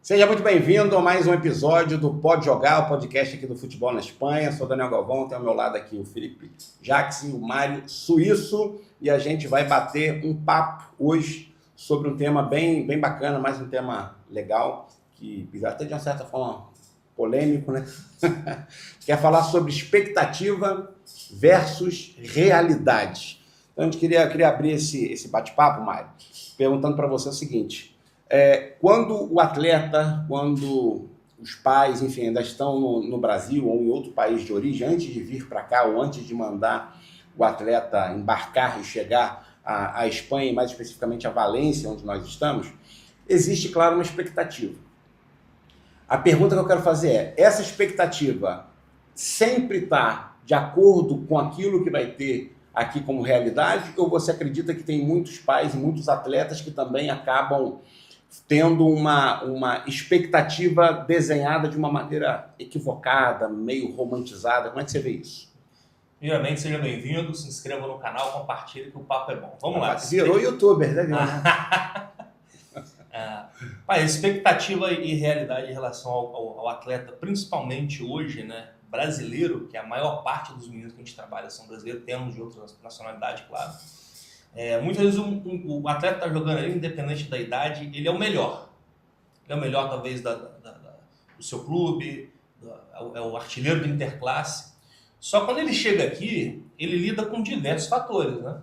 Seja muito bem-vindo a mais um episódio do Pode Jogar, o podcast aqui do Futebol na Espanha. Sou Daniel Galvão, tem ao meu lado aqui o Felipe Jacques e o Mário Suíço. E a gente vai bater um papo hoje sobre um tema bem bacana, mais um tema legal, que até de uma certa forma polêmico, né? Quer falar sobre expectativa versus realidade. Então a gente queria abrir esse bate-papo, Mário, perguntando para você o seguinte... Quando o atleta, quando os pais, enfim, ainda estão no Brasil ou em outro país de origem, antes de vir para cá ou antes de mandar o atleta embarcar e chegar à Espanha, e mais especificamente a Valência, onde nós estamos, existe, claro, uma expectativa. A pergunta que eu quero fazer é, essa expectativa sempre está de acordo com aquilo que vai ter aqui como realidade, ou você acredita que tem muitos pais e muitos atletas que também acabam tendo uma expectativa desenhada de uma maneira equivocada, meio romantizada? Como é que você vê isso? Primeiramente, seja bem-vindo, se inscreva no canal, compartilhe que o papo é bom. Vamos lá. Virou youtuber, né? Expectativa e realidade em relação ao atleta, principalmente hoje, né, brasileiro, que a maior parte dos meninos que a gente trabalha são brasileiros, temos de outras nacionalidades, claro. Muitas vezes o atleta está jogando ali, independente da idade, ele é o melhor. Ele é o melhor, talvez, do seu clube, é o artilheiro do interclasse. Só quando ele chega aqui, ele lida com diversos fatores, né?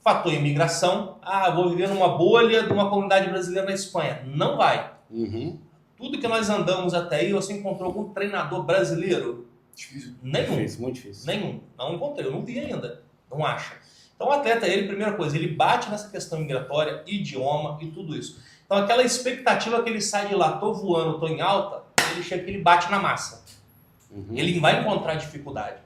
Fator imigração, vou viver numa bolha de uma comunidade brasileira na Espanha. Não vai. Uhum. Tudo que nós andamos até aí, você encontrou algum treinador brasileiro? Difícil. Nenhum. Difícil, muito difícil. Nenhum. Não encontrei, eu não vi ainda. Não acha. Então o atleta, primeira coisa, ele bate nessa questão migratória, idioma e tudo isso. Então aquela expectativa que ele sai de lá, tô voando, tô em alta, ele chega que ele bate na massa. Uhum. Ele vai encontrar dificuldade.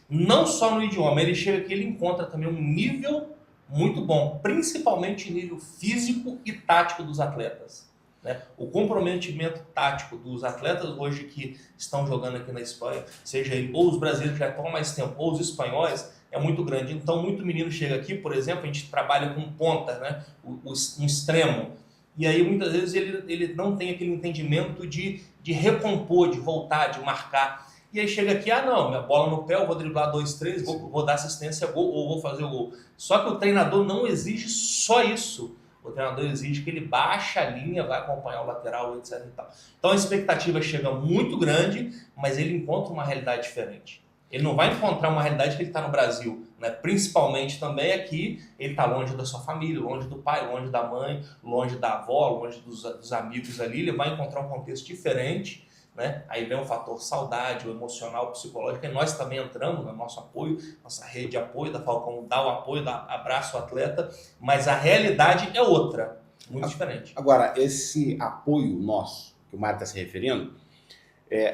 Não só no idioma, ele chega que ele encontra também um nível muito bom, principalmente nível físico e tático dos atletas. Né? O comprometimento tático dos atletas hoje que estão jogando aqui na Espanha, seja ele, ou os brasileiros que já estão há mais tempo, ou os espanhóis, é muito grande. Então, muito menino chega aqui, por exemplo, a gente trabalha com ponta, né? Um extremo, e aí muitas vezes ele não tem aquele entendimento de recompor, de voltar, de marcar. E aí chega aqui, não, minha bola no pé, eu vou driblar 2, 3, vou dar assistência, gol, ou vou fazer o gol. Só que o treinador não exige só isso. O treinador exige que ele baixe a linha, vai acompanhar o lateral, etc. E tal. Então a expectativa chega muito grande, mas ele encontra uma realidade diferente. Ele não vai encontrar uma realidade que ele está no Brasil, né? Principalmente também aqui, ele está longe da sua família, longe do pai, longe da mãe, longe da avó, longe dos amigos ali. Ele vai encontrar um contexto diferente, né? Aí vem o fator saudade, o emocional, o psicológico, e nós também entramos no nosso apoio, nossa rede de apoio da Falcão, dá o apoio, dá abraço ao atleta, mas a realidade é outra, muito diferente. Agora, esse apoio nosso, que o Mário está se referindo,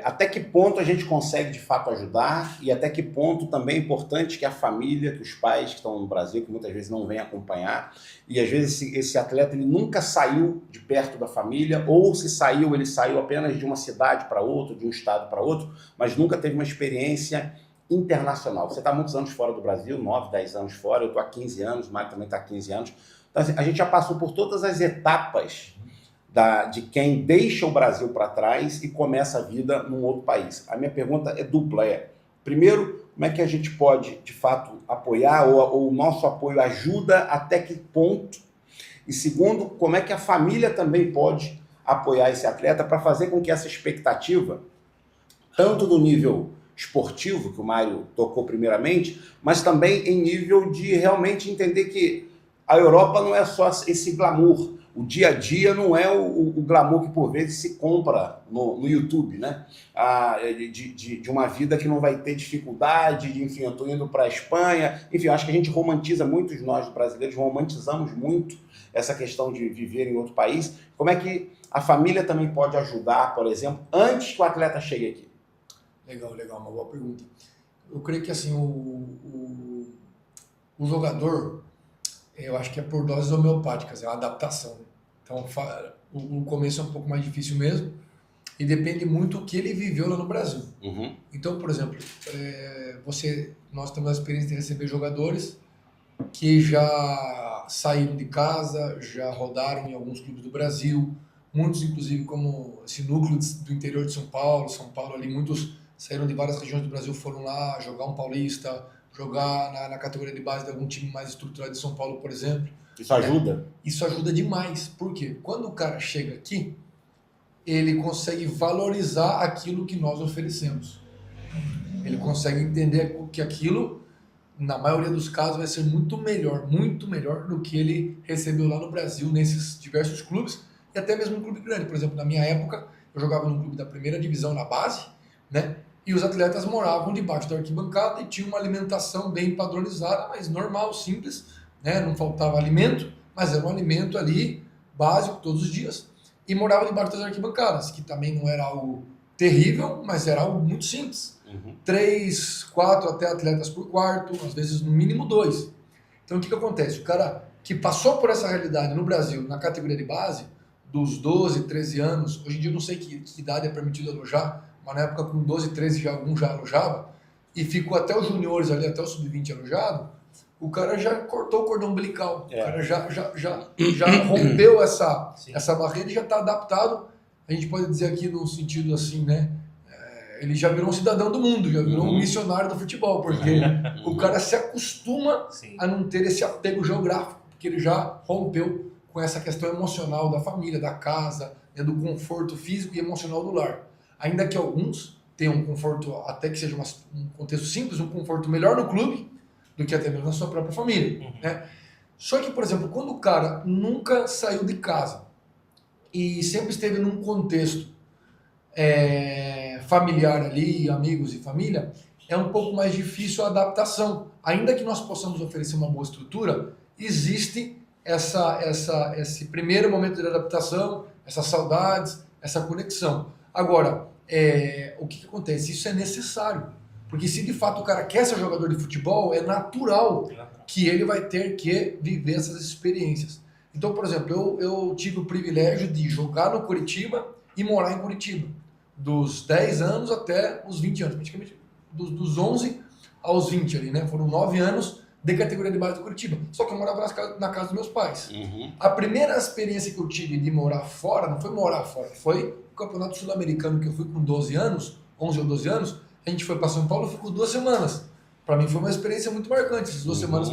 até que ponto a gente consegue de fato ajudar e até que ponto também é importante que a família, que os pais que estão no Brasil, que muitas vezes não vêm acompanhar, e às vezes esse atleta ele nunca saiu de perto da família, ou se saiu, ele saiu apenas de uma cidade para outra, de um estado para outro, mas nunca teve uma experiência internacional. Você está há muitos anos fora do Brasil, 9, 10 anos fora, eu estou há 15 anos, o Mário também está há 15 anos. Então assim, a gente já passou por todas as etapas de quem deixa o Brasil para trás e começa a vida num outro país. A minha pergunta é dupla. Primeiro, como é que a gente pode, de fato, apoiar, ou o nosso apoio ajuda até que ponto? E segundo, como é que a família também pode apoiar esse atleta para fazer com que essa expectativa, tanto no nível esportivo, que o Mário tocou primeiramente, mas também em nível de realmente entender que a Europa não é só esse glamour. O dia a dia não é o glamour que por vezes se compra no YouTube, né? De uma vida que não vai ter dificuldade, enfim, eu estou indo para a Espanha. Enfim, eu acho que a gente romantiza, muitos nós brasileiros romantizamos muito essa questão de viver em outro país. Como é que a família também pode ajudar, por exemplo, antes que o atleta chegue aqui? Legal, uma boa pergunta. Eu creio que assim, o jogador, eu acho que é por doses homeopáticas, é uma adaptação. Né? Então, o começo é um pouco mais difícil mesmo e depende muito do que ele viveu lá no Brasil. Uhum. Então, por exemplo, nós temos a experiência de receber jogadores que já saíram de casa, já rodaram em alguns clubes do Brasil, muitos inclusive como esse núcleo do interior de São Paulo ali, muitos saíram de várias regiões do Brasil, foram lá jogar um paulista, jogar na categoria de base de algum time mais estruturado de São Paulo, por exemplo. Isso ajuda? Isso ajuda demais, porque quando o cara chega aqui, ele consegue valorizar aquilo que nós oferecemos. Ele consegue entender que aquilo, na maioria dos casos, vai ser muito melhor do que ele recebeu lá no Brasil, nesses diversos clubes, e até mesmo um clube grande. Por exemplo, na minha época, eu jogava num clube da primeira divisão na base, né? E os atletas moravam debaixo da arquibancada e tinham uma alimentação bem padronizada, mas normal, simples, né? Não faltava alimento, mas era um alimento ali básico todos os dias. E morava debaixo das arquibancadas, que também não era algo terrível, mas era algo muito simples. 3, 4 até atletas por quarto, às vezes no mínimo 2. Então o que acontece? O cara que passou por essa realidade no Brasil, na categoria de base, dos 12, 13 anos, hoje em dia eu não sei que idade é permitido alojar, mas na época com 12, 13 algum já alojava, e ficou até os juniores ali, até o sub-20 alojado, o cara já cortou o cordão umbilical, o cara já rompeu essa barreira e já está adaptado, a gente pode dizer aqui no sentido assim, né? Ele já virou um cidadão do mundo, já virou um missionário do futebol, porque o cara se acostuma a não ter esse apego geográfico, porque ele já rompeu com essa questão emocional da família, da casa, né, do conforto físico e emocional do lar. Ainda que alguns tenham um conforto, até que seja um contexto simples, um conforto melhor no clube, do que até mesmo na sua própria família. Né? Só que, por exemplo, quando o cara nunca saiu de casa e sempre esteve num contexto familiar ali, amigos e família, é um pouco mais difícil a adaptação. Ainda que nós possamos oferecer uma boa estrutura, existe esse primeiro momento de adaptação, essas saudades, essa conexão. Agora, o que acontece? Isso é necessário. Porque se de fato o cara quer ser jogador de futebol, é natural que ele vai ter que viver essas experiências. Então, por exemplo, eu tive o privilégio de jogar no Curitiba e morar em Curitiba. Dos 10 anos até os 20 anos. Praticamente dos 11 aos 20 ali, né? Foram 9 anos de categoria de base do Curitiba. Só que eu morava na casa dos meus pais. A primeira experiência que eu tive de morar fora, não foi morar fora, foi o Campeonato Sul-Americano que eu fui com 12 anos, 11 ou 12 anos. A gente foi para São Paulo e ficou 2 semanas. Para mim foi uma experiência muito marcante. Essas 2 semanas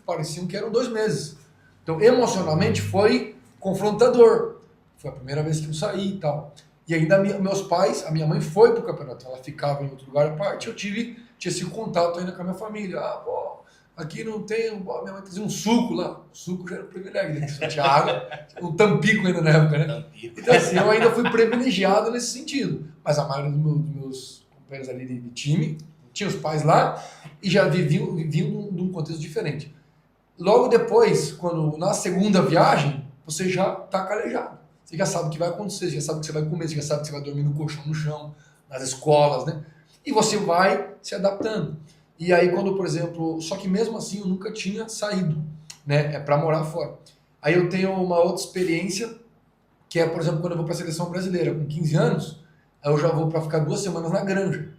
pareciam que eram 2 meses. Então, emocionalmente, foi confrontador. Foi a primeira vez que eu saí e tal. E ainda meus pais, a minha mãe foi pro campeonato. Ela ficava em outro lugar à parte. Eu tinha esse contato ainda com a minha família. Aqui não tem... minha mãe fazia um suco lá. O suco já era um privilégio. Só tinha água. Um tampico ainda na época, né? Então, assim, eu ainda fui privilegiado nesse sentido. Mas a maioria dos meus companheiros ali de time, tinha os pais lá e já viviam de um contexto diferente. Logo depois, quando na segunda viagem, você já está calejado. Você já sabe o que vai acontecer, você já sabe o que você vai comer, você já sabe que você vai dormir no colchão, no chão, nas escolas, né? E você vai se adaptando. E aí quando, por exemplo, só que mesmo assim eu nunca tinha saído, né? Para morar fora. Aí eu tenho uma outra experiência, que é, por exemplo, quando eu vou para a seleção brasileira, com 15 anos, aí eu já vou para ficar 2 semanas na Granja.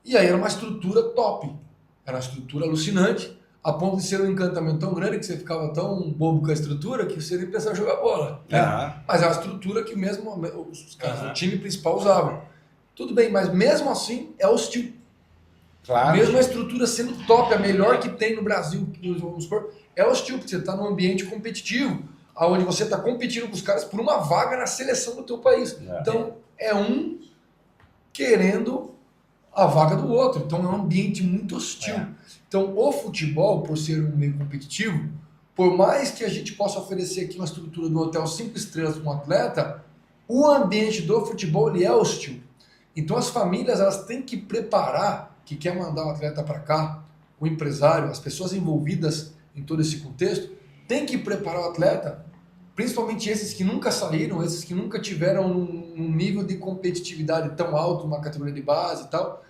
E aí era uma estrutura top, era uma estrutura alucinante, a ponto de ser um encantamento tão grande que você ficava tão bobo com a estrutura que você nem pensava jogar bola. Né? Mas é uma estrutura que mesmo os caras do time principal usavam. Tudo bem, mas mesmo assim é hostil. Claro. Mesmo a estrutura sendo top, a melhor que tem no Brasil, vamos supor, é hostil, porque você está num ambiente competitivo, onde você está competindo com os caras por uma vaga na seleção do teu país. Então, é um querendo a vaga do outro. Então, é um ambiente muito hostil. Então, o futebol, por ser um meio competitivo, por mais que a gente possa oferecer aqui uma estrutura do hotel 5 estrelas para um atleta, o ambiente do futebol ele é hostil. Então, as famílias elas têm que preparar, que quer mandar o atleta para cá, o empresário, as pessoas envolvidas em todo esse contexto, tem que preparar o atleta, principalmente esses que nunca saíram, esses que nunca tiveram um nível de competitividade tão alto, uma categoria de base e tal,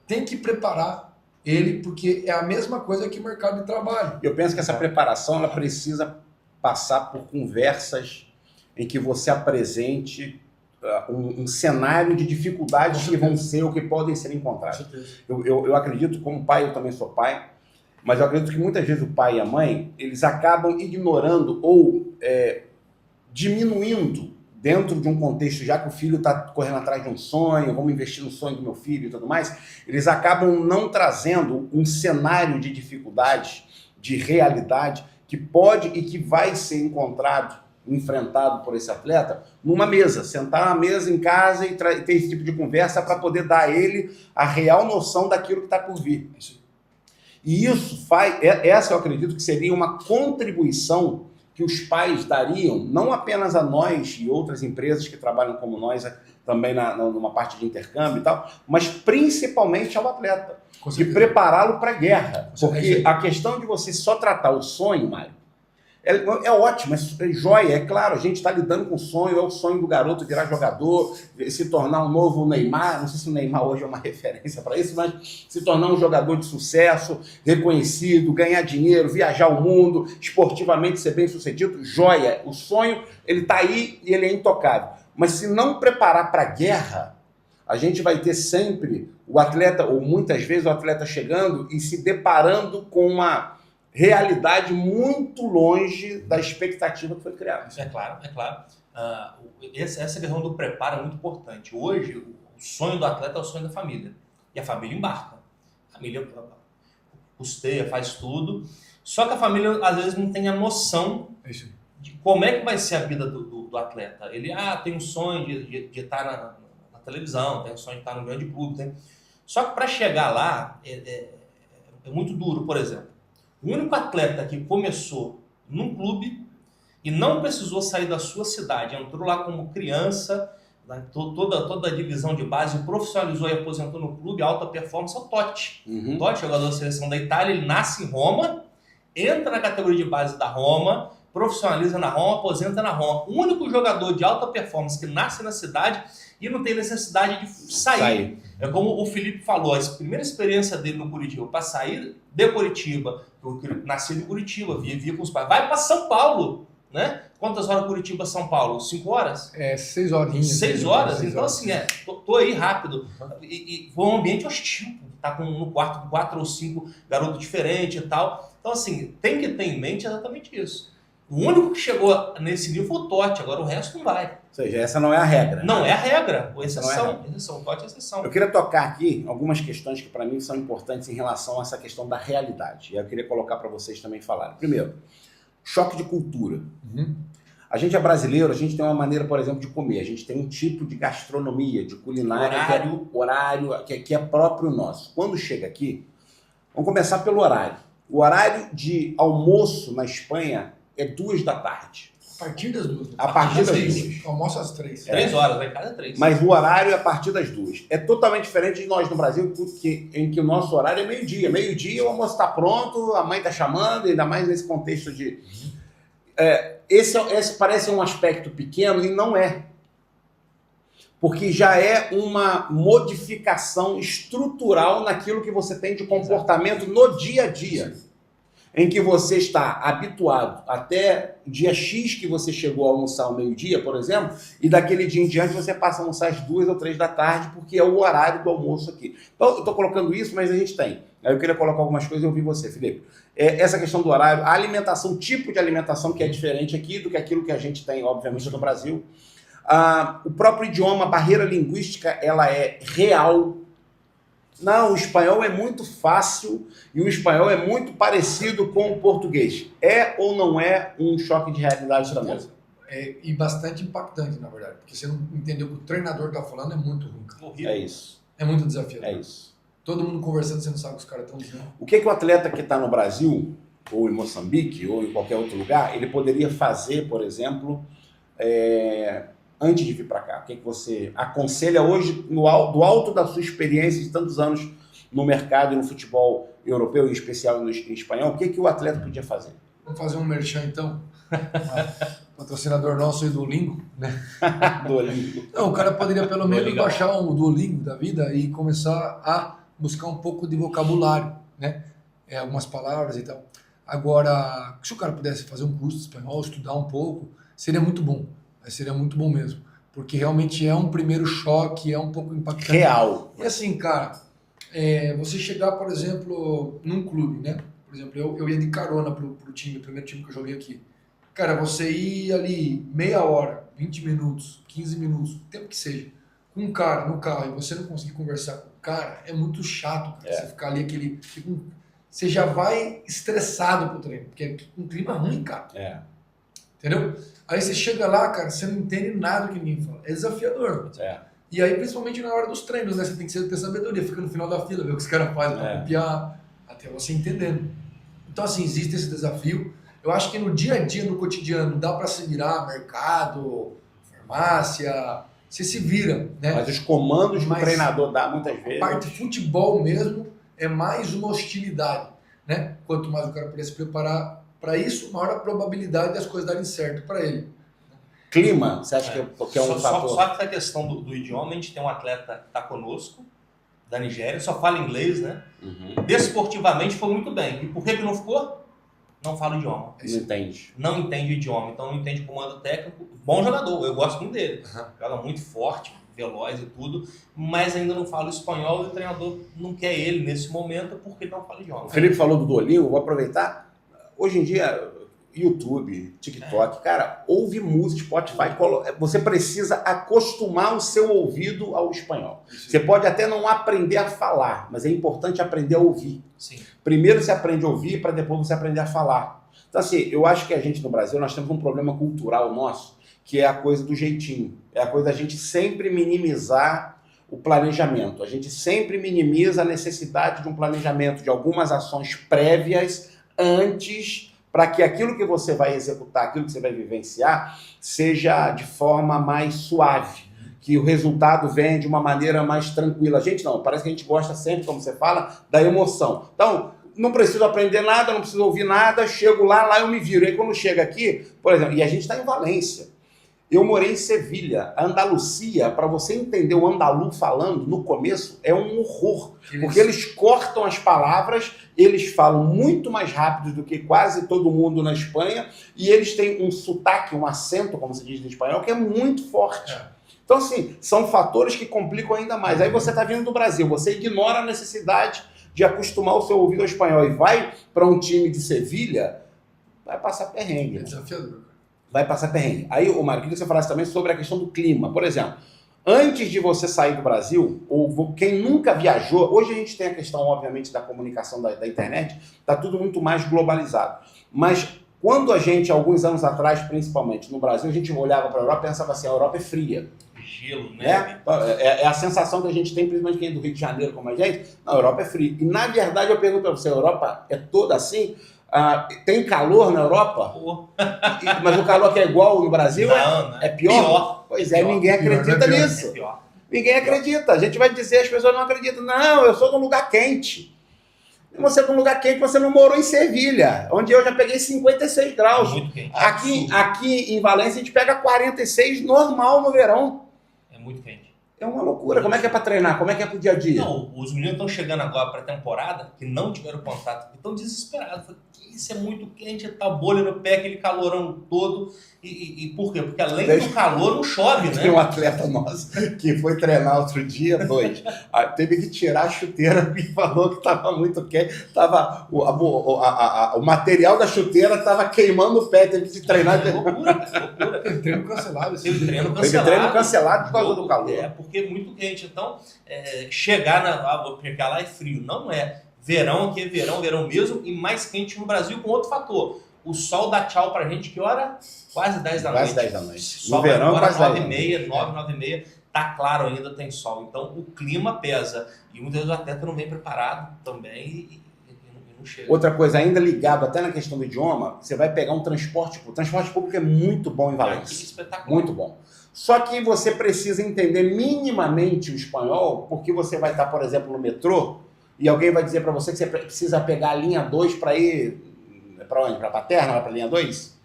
tem que preparar ele, porque é a mesma coisa que o mercado de trabalho. Eu penso que essa preparação ela precisa passar por conversas em que você apresente um cenário de dificuldades que vão ser ou que podem ser encontradas. Eu acredito, como pai, eu também sou pai, mas eu acredito que muitas vezes o pai e a mãe, eles acabam ignorando ou diminuindo dentro de um contexto, já que o filho está correndo atrás de um sonho, vamos investir no sonho do meu filho e tudo mais, eles acabam não trazendo um cenário de dificuldades, de realidade, que pode e que vai ser enfrentado por esse atleta numa mesa, sentar na mesa em casa e ter esse tipo de conversa para poder dar a ele a real noção daquilo que está por vir. E isso essa eu acredito que seria uma contribuição que os pais dariam, não apenas a nós e outras empresas que trabalham como nós, também numa parte de intercâmbio e tal, mas principalmente ao atleta, de prepará-lo para a guerra. Porque a questão de você só tratar o sonho, Mário, é ótimo, é joia, é claro, a gente está lidando com o sonho, é o sonho do garoto virar jogador, se tornar um novo Neymar, não sei se o Neymar hoje é uma referência para isso, mas se tornar um jogador de sucesso, reconhecido, ganhar dinheiro, viajar o mundo, esportivamente ser bem sucedido, joia, o sonho, ele está aí e ele é intocável. Mas se não preparar para a guerra, a gente vai ter sempre o atleta, ou muitas vezes o atleta chegando e se deparando com uma realidade muito longe da expectativa que foi criada. É claro. Essa questão do preparo é muito importante. Hoje, o sonho do atleta é o sonho da família. E a família embarca. A família custeia, faz tudo. Só que a família, às vezes, não tem a noção de como é que vai ser a vida do atleta. Ele tem um sonho de estar na televisão, tem um sonho de estar no grande clube. Só que para chegar lá, é muito duro, por exemplo. O único atleta que começou num clube e não precisou sair da sua cidade, entrou lá como criança, toda a divisão de base, profissionalizou e aposentou no clube, alta performance, é o Totti. O Totti, jogador da seleção da Itália, ele nasce em Roma, entra na categoria de base da Roma, profissionaliza na Roma, aposenta na Roma. O único jogador de alta performance que nasce na cidade e não tem necessidade de sair. É como o Felipe falou, a primeira experiência dele no Curitiba, para sair de Curitiba, nasceu em Curitiba, vivia com os pais, vai para São Paulo, né? Quantas horas Curitiba, São Paulo? 5 horas? 6 horinhas. 6 horas? Então assim, tô aí rápido. E foi um ambiente hostil, tá no quarto com 4 ou 5 garotos diferentes e tal. Então assim, tem que ter em mente exatamente isso. O único que chegou nesse nível foi o Totti, agora o resto não vai. Ou seja, essa não é a regra. Não é a regra, exceção, Totti é exceção. Eu queria tocar aqui algumas questões que para mim são importantes em relação a essa questão da realidade. E eu queria colocar para vocês também falarem. Primeiro, choque de cultura. A gente é brasileiro, a gente tem uma maneira, por exemplo, de comer. A gente tem um tipo de gastronomia, de culinária, horário que é próprio nosso. Quando chega aqui, vamos começar pelo horário. O horário de almoço na Espanha é 2 da tarde. A partir das 2. A partir das 2. Almoço às 3. 3 horas, vai cada 3. Mas o horário é a partir das 2. É totalmente diferente de nós no Brasil, em que o nosso horário é meio-dia. Meio-dia o almoço está pronto, a mãe está chamando, ainda mais nesse contexto de... Esse parece um aspecto pequeno e não é. Porque já é uma modificação estrutural naquilo que você tem de comportamento no dia a dia. Em que você está habituado até o dia X que você chegou a almoçar ao meio-dia, por exemplo, e daquele dia em diante você passa a almoçar às 2 ou 3 da tarde, porque é o horário do almoço aqui. Então, eu estou colocando isso, mas a gente tem. Aí eu queria colocar algumas coisas e ouvir você, Felipe. Essa questão do horário, a alimentação, o tipo de alimentação que é diferente aqui do que aquilo que a gente tem, obviamente, no Brasil. O próprio idioma, a barreira linguística, ela é real. Não, o espanhol é muito fácil e o espanhol é muito parecido com o português. É ou não é um choque de realidade também? E bastante impactante, na verdade, porque você não entendeu o que o treinador está falando, é muito ruim. Horrível. É isso. É muito desafiador. É isso. Todo mundo conversando, você não sabe o que os caras estão dizendo. O que o atleta que está no Brasil, ou em Moçambique, ou em qualquer outro lugar, ele poderia fazer, por exemplo, antes de vir para cá? O que você aconselha hoje, do alto da sua experiência de tantos anos no mercado e no futebol europeu, em especial em espanhol, o que o atleta podia fazer? Vamos fazer um merchan, então? Patrocinador nosso aí do Duolingo, né? Duolingo. Não, o cara poderia pelo menos Duolingo. baixar um Duolingo da vida e começar a buscar um pouco de vocabulário, né? Algumas palavras e tal. Agora, se o cara pudesse fazer um curso de espanhol, estudar um pouco, seria muito bom. Seria muito bom mesmo. Porque realmente é um primeiro choque, é um pouco impactante. Real. E assim, cara, você chegar, por exemplo, num clube, né? Por exemplo, eu ia de carona pro time, o primeiro time que eu joguei aqui. Cara, você ir ali meia hora 20 minutos, 15 minutos, o tempo que seja, com um cara no carro e você não conseguir conversar com o cara, é muito chato, cara. Você ficar ali você já vai estressado pro treino, porque é um clima ruim, cara. Entendeu? Aí você chega lá, cara, você não entende nada do que ninguém fala. É desafiador. E aí, principalmente na hora dos treinos, né? Você tem que ter sabedoria, fica no final da fila, ver o que os caras fazem pra copiar, até você entendendo. Então, assim, existe esse desafio. Eu acho que no dia a dia, no cotidiano, dá para se virar mercado, farmácia, você se vira, né? Mas os comandos que o treinador dá muitas vezes... A parte de futebol mesmo é mais uma hostilidade, né? Quanto mais o cara puder se preparar para isso, maior a probabilidade das coisas darem certo para ele. Clima, você acha que é um fator? Só que a questão do idioma, a gente tem um atleta que está conosco, da Nigéria, só fala inglês, né? Desportivamente foi muito bem. E por que não ficou? Não fala o idioma. Não entende. Não entende o idioma, então não entende comando técnico. Bom jogador, eu gosto muito dele. Joga muito forte, veloz e tudo, mas ainda não fala espanhol e o treinador não quer ele nesse momento porque ele não fala idioma. O Felipe falou do Duolingo, vou aproveitar. Hoje em dia, YouTube, TikTok, cara, ouve música, Spotify, você precisa acostumar o seu ouvido ao espanhol. Você pode até não aprender a falar, mas é importante aprender a ouvir. Sim. Primeiro você aprende a ouvir para depois você aprender a falar. Então assim, eu acho que a gente no Brasil, nós temos um problema cultural nosso, que é a coisa do jeitinho. É a coisa da gente sempre minimizar o planejamento. A gente sempre minimiza a necessidade de um planejamento, de algumas ações prévias antes, para que aquilo que você vai executar, aquilo que você vai vivenciar, seja de forma mais suave, que o resultado venha de uma maneira mais tranquila. A gente não, parece que a gente gosta sempre, como você fala, da emoção. Então, não preciso aprender nada, não preciso ouvir nada, chego lá eu me viro. E aí quando chega aqui, por exemplo, e a gente está em Valência, eu morei em Sevilha. A Andalucia, para você entender o andalu falando, no começo é um horror, porque eles cortam as palavras, eles falam muito mais rápido do que quase todo mundo na Espanha, e eles têm um sotaque, um acento, como se diz em espanhol, que é muito forte. Então, assim, são fatores que complicam ainda mais. Aí você está vindo do Brasil, você ignora a necessidade de acostumar o seu ouvido ao espanhol e vai para um time de Sevilha, vai passar perrengue. É desafiador. Vai passar perrengue. Aí, Mário, queria que você falasse também sobre a questão do clima. Por exemplo, antes de você sair do Brasil, ou quem nunca viajou, hoje a gente tem a questão, obviamente, da comunicação da internet, está tudo muito mais globalizado. Mas quando a gente, alguns anos atrás, principalmente no Brasil, a gente olhava para a Europa e pensava assim, a Europa é fria. Gelo, né? É a sensação que a gente tem, principalmente quem é do Rio de Janeiro como a gente, a Europa é fria. E, na verdade, eu pergunto para você, a Europa é toda assim? Tem calor na Europa? Mas o calor que é igual no Brasil não, é pior? Pois é, ninguém acredita nisso. Ninguém acredita. A gente vai dizer, as pessoas não acreditam. Não, eu sou de um lugar quente. E você é de um lugar quente, você não morou em Sevilha, onde eu já peguei 56 graus. Muito quente. Aqui em Valência a gente pega 46 normal no verão. É muito quente. É uma loucura. Como é que é para treinar? Como é que é pro dia a dia? Não, os meninos estão chegando agora para a temporada, que não tiveram contato, e estão desesperados. Isso é muito quente, tá bolha no pé, aquele calorão todo. E por quê? Porque além do calor, não chove, né? Tem um atleta nosso que foi treinar outro dia, teve que tirar a chuteira e falou que estava muito quente. O material da chuteira estava queimando o pé, teve que treinar. Loucura. Teve treino cancelado. Teve treino cancelado por causa do calor. É, porque é muito quente. Então, vou pegar lá é frio. Não é. Verão aqui é verão mesmo, e mais quente no Brasil com outro fator. O sol dá tchau pra gente, que hora? Quase 10 da noite. Quase 10 da noite. Sol no verão, agora, quase 10 9h30, 9h30, tá claro ainda, tem sol. Então o clima pesa. E muitas vezes o atleta não vem preparado também e não chega. Outra coisa, ainda ligado até na questão do idioma, você vai pegar um transporte público. O transporte público é muito bom em Valência. Que espetacular. Muito bom. Só que você precisa entender minimamente o espanhol, porque você vai estar, por exemplo, no metrô, e alguém vai dizer para você que você precisa pegar a linha 2 para ir para onde? Para a Paterna, para a linha 2?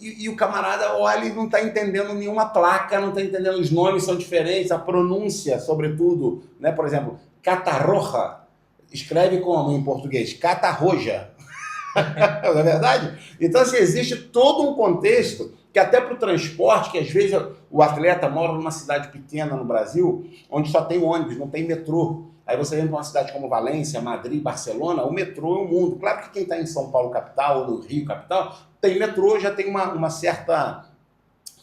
E o camarada olha e não está entendendo nenhuma placa, não está entendendo, os nomes são diferentes, a pronúncia, sobretudo, né? Por exemplo, Catarroja, escreve como em português? Catarroja. Não é verdade? Então, assim, existe todo um contexto que até para o transporte, que às vezes o atleta mora numa cidade pequena no Brasil, onde só tem ônibus, não tem metrô. Aí você vem para uma cidade como Valência, Madrid, Barcelona, o metrô é um mundo. Claro que quem está em São Paulo capital ou no Rio capital, tem metrô, já tem uma certa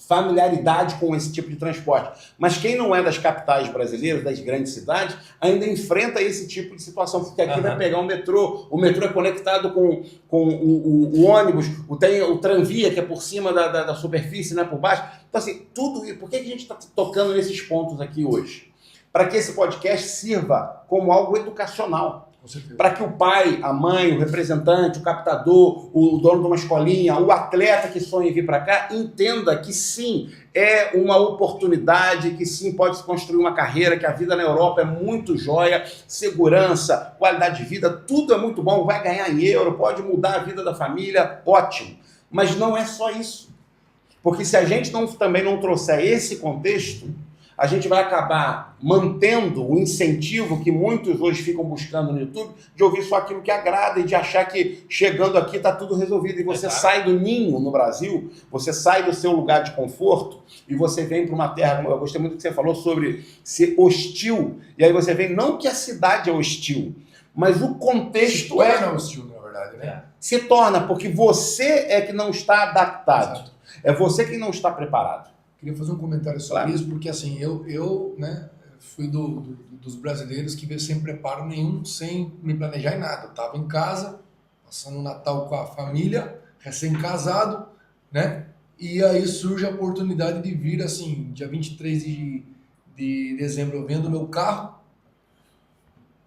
familiaridade com esse tipo de transporte. Mas quem não é das capitais brasileiras, das grandes cidades, ainda enfrenta esse tipo de situação, porque aqui vai pegar o metrô é conectado com o ônibus, tem o tranvia, que é por cima da superfície, não é por baixo. Então, assim, tudo isso. Por que a gente está tocando nesses pontos aqui hoje? Para que esse podcast sirva como algo educacional. Para que o pai, a mãe, o representante, o captador, o dono de uma escolinha, o atleta que sonha em vir para cá, entenda que sim, é uma oportunidade, que sim, pode se construir uma carreira, que a vida na Europa é muito jóia, segurança, qualidade de vida, tudo é muito bom, vai ganhar em euro, pode mudar a vida da família, ótimo. Mas não é só isso. Porque se a gente também não trouxer esse contexto, a gente vai acabar mantendo o incentivo que muitos hoje ficam buscando no YouTube de ouvir só aquilo que agrada e de achar que chegando aqui está tudo resolvido. E você sai do ninho no Brasil, você sai do seu lugar de conforto e você vem para uma terra, como eu gostei muito do que você falou sobre ser hostil. E aí você vem, não que a cidade é hostil, mas o contexto torna hostil, na verdade, né? Se torna, porque você é que não está adaptado. Exato. É você que não está preparado. Queria fazer um comentário sobre isso, porque assim, eu né, fui dos brasileiros que veio sem preparo nenhum, sem me planejar em nada. Eu estava em casa, passando o Natal com a família, recém-casado, né? E aí surge a oportunidade de vir, assim, dia 23 de dezembro eu vendo meu carro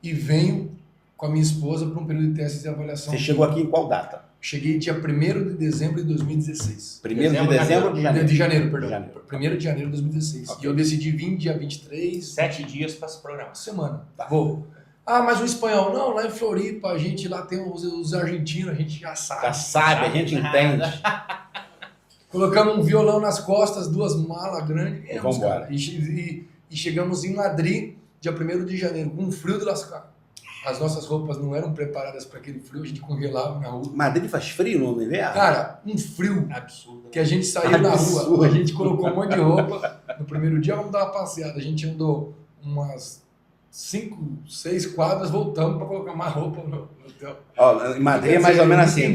e venho com a minha esposa para um período de testes e avaliação. Você chegou aqui em qual data? Cheguei dia 1º de dezembro de 2016. 1º de dezembro ou de janeiro? De janeiro, perdão. 1º de janeiro de 2016. Okay. E eu decidi vir dia 23. 7 dias para se programar. Semana. Tá. Vou. Ah, mas o espanhol? Não, lá em Floripa, a gente lá tem os argentinos, a gente já sabe. Já sabe, a gente entende. Colocamos um violão nas costas, 2 malas grandes. Vamos embora. E chegamos em Madrid, dia 1º de janeiro, com um frio de lascar. As nossas roupas não eram preparadas para aquele frio, a gente congelava na rua. Madrid faz frio no inverno? Cara, um frio absurdo, que a gente saiu na rua, a gente colocou um monte de roupa. No primeiro dia vamos dar uma passeada, a gente andou umas 5, 6 quadras, voltamos para colocar mais roupa no hotel. Ó, em Madrid é mais ou menos assim.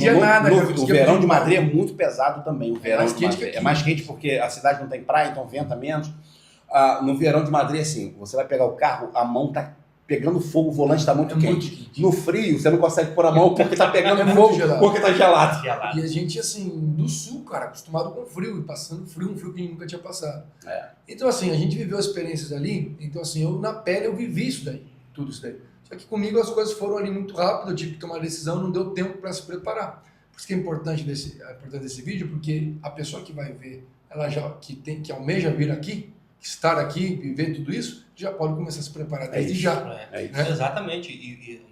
O verão de Madrid é muito pesado também. O verão de Madrid é mais quente porque a cidade não tem praia, então venta menos. No verão de Madrid, assim, você vai pegar o carro, a mão tá pegando fogo, o volante está muito quente. No frio, você não consegue pôr a mão porque está pegando fogo, porque está gelado. E a gente, assim, do sul, cara, acostumado com frio, e passando frio, um frio que a gente nunca tinha passado. Então, assim, a gente viveu experiências ali, então, assim, eu na pele eu vivi isso daí, tudo isso daí. Só que comigo as coisas foram ali muito rápido, eu tive que tomar uma decisão, não deu tempo para se preparar. Por isso que é importante desse vídeo, porque a pessoa que vai ver, ela já que almeja vir aqui, estar aqui, viver tudo isso, já pode começar a se preparar desde já. Exatamente.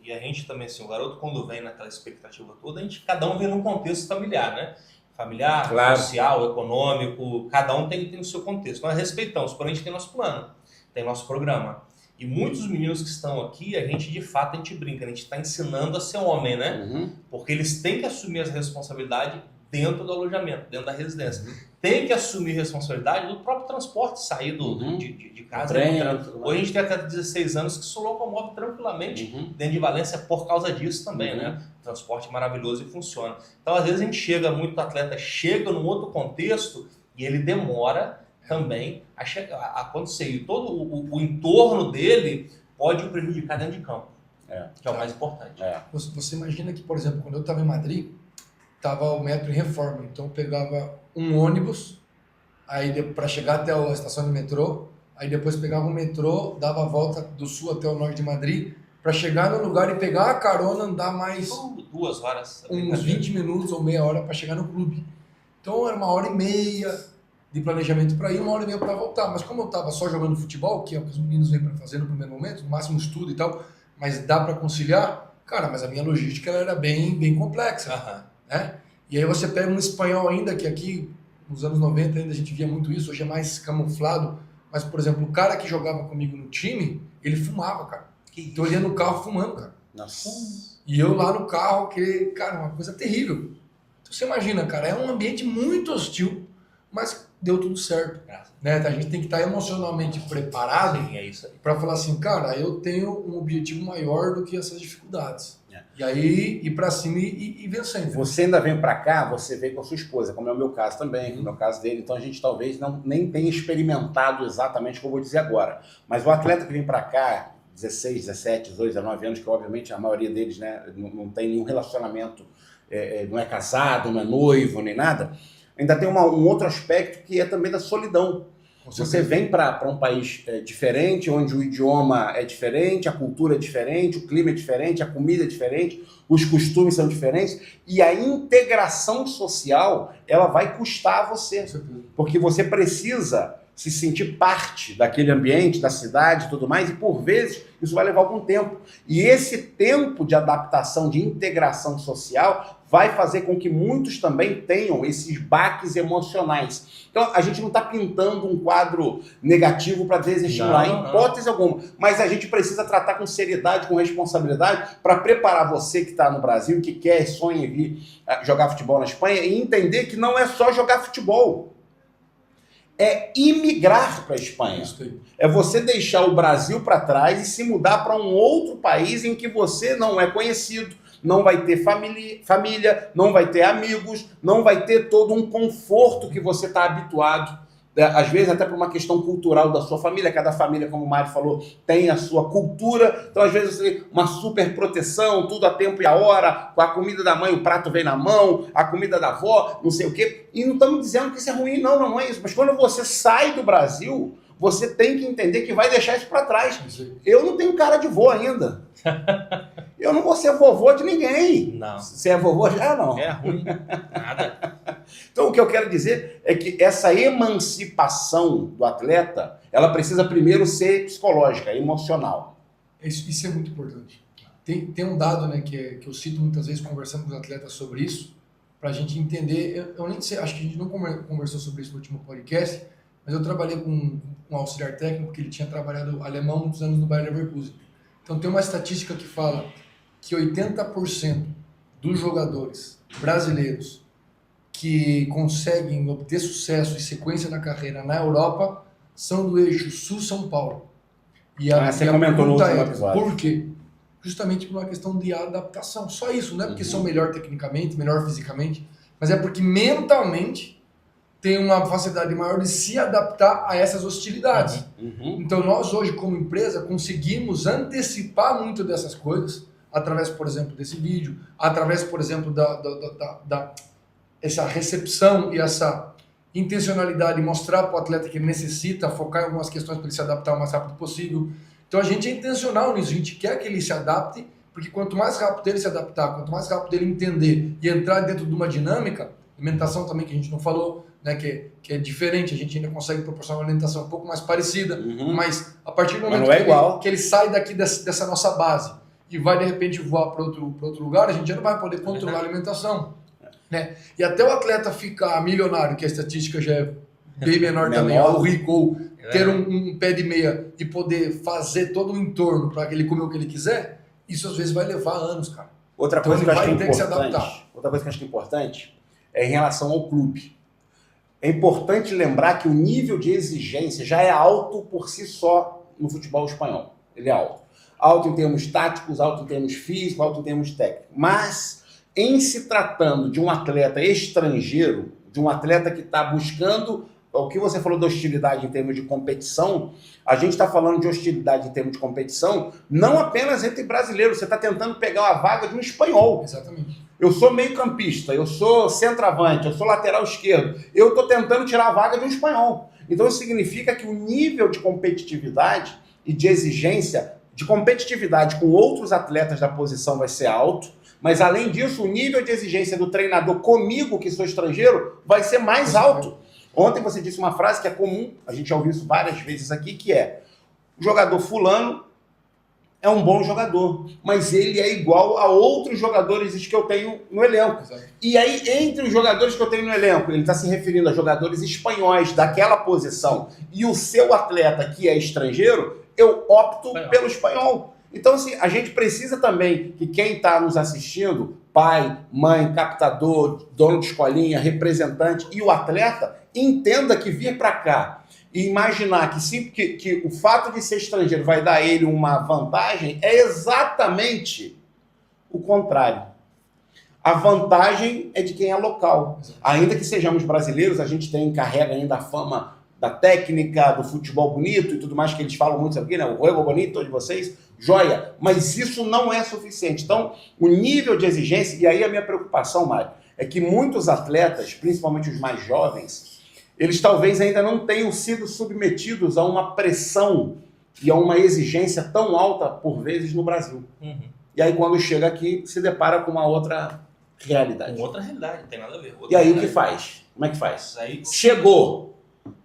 E a gente também, assim, o garoto quando vem naquela expectativa toda, cada um vem num contexto familiar, né? Familiar, claro, social, econômico, cada um tem o seu contexto. Nós respeitamos, porém a gente tem nosso plano, tem nosso programa. E muitos meninos que estão aqui, a gente de fato, a gente brinca, a gente está ensinando a ser homem, né? Uhum. Porque eles têm que assumir essa responsabilidade dentro do alojamento, dentro da residência. Tem que assumir responsabilidade do próprio transporte, sair de casa. Hoje a gente tem até 16 anos que se locomove tranquilamente dentro de Valência por causa disso também, né? O transporte é maravilhoso e funciona. Então, às vezes a gente chega, muito atleta chega num outro contexto e ele demora também a acontecer. E todo o entorno dele pode o prejudicar dentro de campo, que é o mais importante. Você imagina que, por exemplo, quando eu estava em Madrid, estava o metro em reforma, então eu pegava um ônibus, aí para chegar até a estação de metrô, aí depois pegava um metrô, dava a volta do sul até o norte de Madrid, para chegar no lugar e pegar a carona, andar mais 2 horas, uns 20 minutos ou meia hora para chegar no clube. Então era 1h30 de planejamento para ir, 1h30 para voltar. Mas como eu estava só jogando futebol, que é o que os meninos vêm para fazer no primeiro momento, no máximo estudo e tal, mas dá para conciliar, cara, mas a minha logística ela era bem complexa. Né? E aí você pega um espanhol ainda, que aqui nos anos 90 ainda a gente via muito isso, hoje é mais camuflado, mas por exemplo, o cara que jogava comigo no time, ele fumava, cara. Então ele ia no carro fumando, cara. Nossa. E eu lá no carro, que, cara, uma coisa terrível. Então você imagina, cara, é um ambiente muito hostil, mas deu tudo certo. Né? A gente tem que estar emocionalmente preparado para falar assim, cara, eu tenho um objetivo maior do que essas dificuldades. E aí ir para cima e vencendo. Você ainda vem para cá, você veio com a sua esposa, como é o meu caso também, como é o caso dele. Então a gente talvez nem tenha experimentado exatamente o que eu vou dizer agora. Mas o atleta que vem para cá, 16, 17, 18, 19 anos, que obviamente a maioria deles, né, não tem nenhum relacionamento, não é casado, não é noivo, nem nada, ainda tem um outro aspecto que é também da solidão. Você vem para um país diferente, onde o idioma é diferente, a cultura é diferente, o clima é diferente, a comida é diferente, os costumes são diferentes, e a integração social, ela vai custar a você, porque você precisa se sentir parte daquele ambiente, da cidade e tudo mais, e por vezes isso vai levar algum tempo. E esse tempo de adaptação, de integração social, vai fazer com que muitos também tenham esses baques emocionais. Então, a gente não está pintando um quadro negativo para desestimular, em hipótese alguma, mas a gente precisa tratar com seriedade, com responsabilidade, para preparar você que está no Brasil, que quer, sonha em vir jogar futebol na Espanha, e entender que não é só jogar futebol. É imigrar para a Espanha. É você deixar o Brasil para trás e se mudar para um outro país em que você não é conhecido, não vai ter família, não vai ter amigos, não vai ter todo um conforto que você está habituado. Às vezes até por uma questão cultural da sua família, cada família, como o Mário falou, tem a sua cultura, então às vezes você tem uma super proteção, tudo a tempo e a hora, com a comida da mãe o prato vem na mão, a comida da avó, não sei o quê, e não estamos dizendo que isso é ruim, não é isso, mas quando você sai do Brasil, você tem que entender que vai deixar isso para trás. Eu não tenho cara de vô ainda. Eu não vou ser vovô de ninguém. Não. Você é vovô já? Não. É ruim. Nada. Então, o que eu quero dizer é que essa emancipação do atleta, ela precisa primeiro ser psicológica, emocional. Isso é muito importante. Tem um dado, né, que eu cito muitas vezes conversando com os atletas sobre isso, para a gente entender. Eu nem sei, acho que a gente não conversou sobre isso no último podcast, mas eu trabalhei com um auxiliar técnico que ele tinha trabalhado alemão muitos anos no Bayer Leverkusen. Então tem uma estatística que fala que 80% dos jogadores brasileiros que conseguem obter sucesso e sequência na carreira na Europa são do eixo Sul-São Paulo. Você comentou no último episódio. Por quê? Justamente por uma questão de adaptação. Só isso, não é porque são melhor tecnicamente, melhor fisicamente, mas é porque mentalmente tem uma facilidade maior de se adaptar a essas hostilidades. Então nós hoje como empresa conseguimos antecipar muito dessas coisas através, por exemplo, desse vídeo, através, por exemplo, essa recepção e essa intencionalidade de mostrar para o atleta que ele necessita focar em algumas questões para ele se adaptar o mais rápido possível. Então a gente é intencional nisso, a gente quer que ele se adapte, porque quanto mais rápido ele se adaptar, quanto mais rápido ele entender e entrar dentro de uma dinâmica, alimentação também que a gente não falou, né, que é diferente, a gente ainda consegue proporcionar uma alimentação um pouco mais parecida, mas a partir do momento que ele sai daqui dessa nossa base e vai de repente voar para outro lugar, a gente já não vai poder controlar a alimentação. Né? E até o atleta ficar milionário, que a estatística já é bem menor também, ou rico, ou ter um pé de meia e poder fazer todo o entorno para ele comer o que ele quiser, isso às vezes vai levar anos, cara. Outra coisa que eu acho importante é em relação ao clube. É importante lembrar que o nível de exigência já é alto por si só no futebol espanhol. Ele é alto. Alto em termos táticos, alto em termos físicos, alto em termos técnicos. Mas, em se tratando de um atleta estrangeiro, de um atleta que está buscando, o que você falou da hostilidade em termos de competição, a gente está falando de hostilidade em termos de competição não apenas entre brasileiros, você está tentando pegar a vaga de um espanhol. Exatamente. Eu sou meio-campista, eu sou centroavante, eu sou lateral esquerdo. Eu estou tentando tirar a vaga de um espanhol. Então isso significa que o nível de competitividade e de exigência, de competitividade com outros atletas da posição vai ser alto, mas além disso, o nível de exigência do treinador comigo, que sou estrangeiro, vai ser mais alto. Ontem você disse uma frase que é comum, a gente já ouviu isso várias vezes aqui, que é: o jogador fulano é um bom jogador, mas ele é igual a outros jogadores que eu tenho no elenco. Exato. E aí, entre os jogadores que eu tenho no elenco, ele está se referindo a jogadores espanhóis daquela posição, e o seu atleta que é estrangeiro, eu opto pelo espanhol. Então, assim, a gente precisa também que quem está nos assistindo, pai, mãe, captador, dono de escolinha, representante e o atleta, entenda que vir para cá e imaginar que o fato de ser estrangeiro vai dar a ele uma vantagem é exatamente o contrário. A vantagem é de quem é local. Ainda que sejamos brasileiros, a gente carrega ainda a fama da técnica, do futebol bonito e tudo mais que eles falam muito aqui, né? O jogo bonito de vocês, joia. Mas isso não é suficiente. Então, o nível de exigência, e aí a minha preocupação, Mário, é que muitos atletas, principalmente os mais jovens, eles talvez ainda não tenham sido submetidos a uma pressão e a uma exigência tão alta, por vezes, no Brasil. Uhum. E aí, quando chega aqui, se depara com uma outra realidade. Com outra realidade, não tem nada a ver. E aí, o que faz? Como é que faz? Aí, Chegou,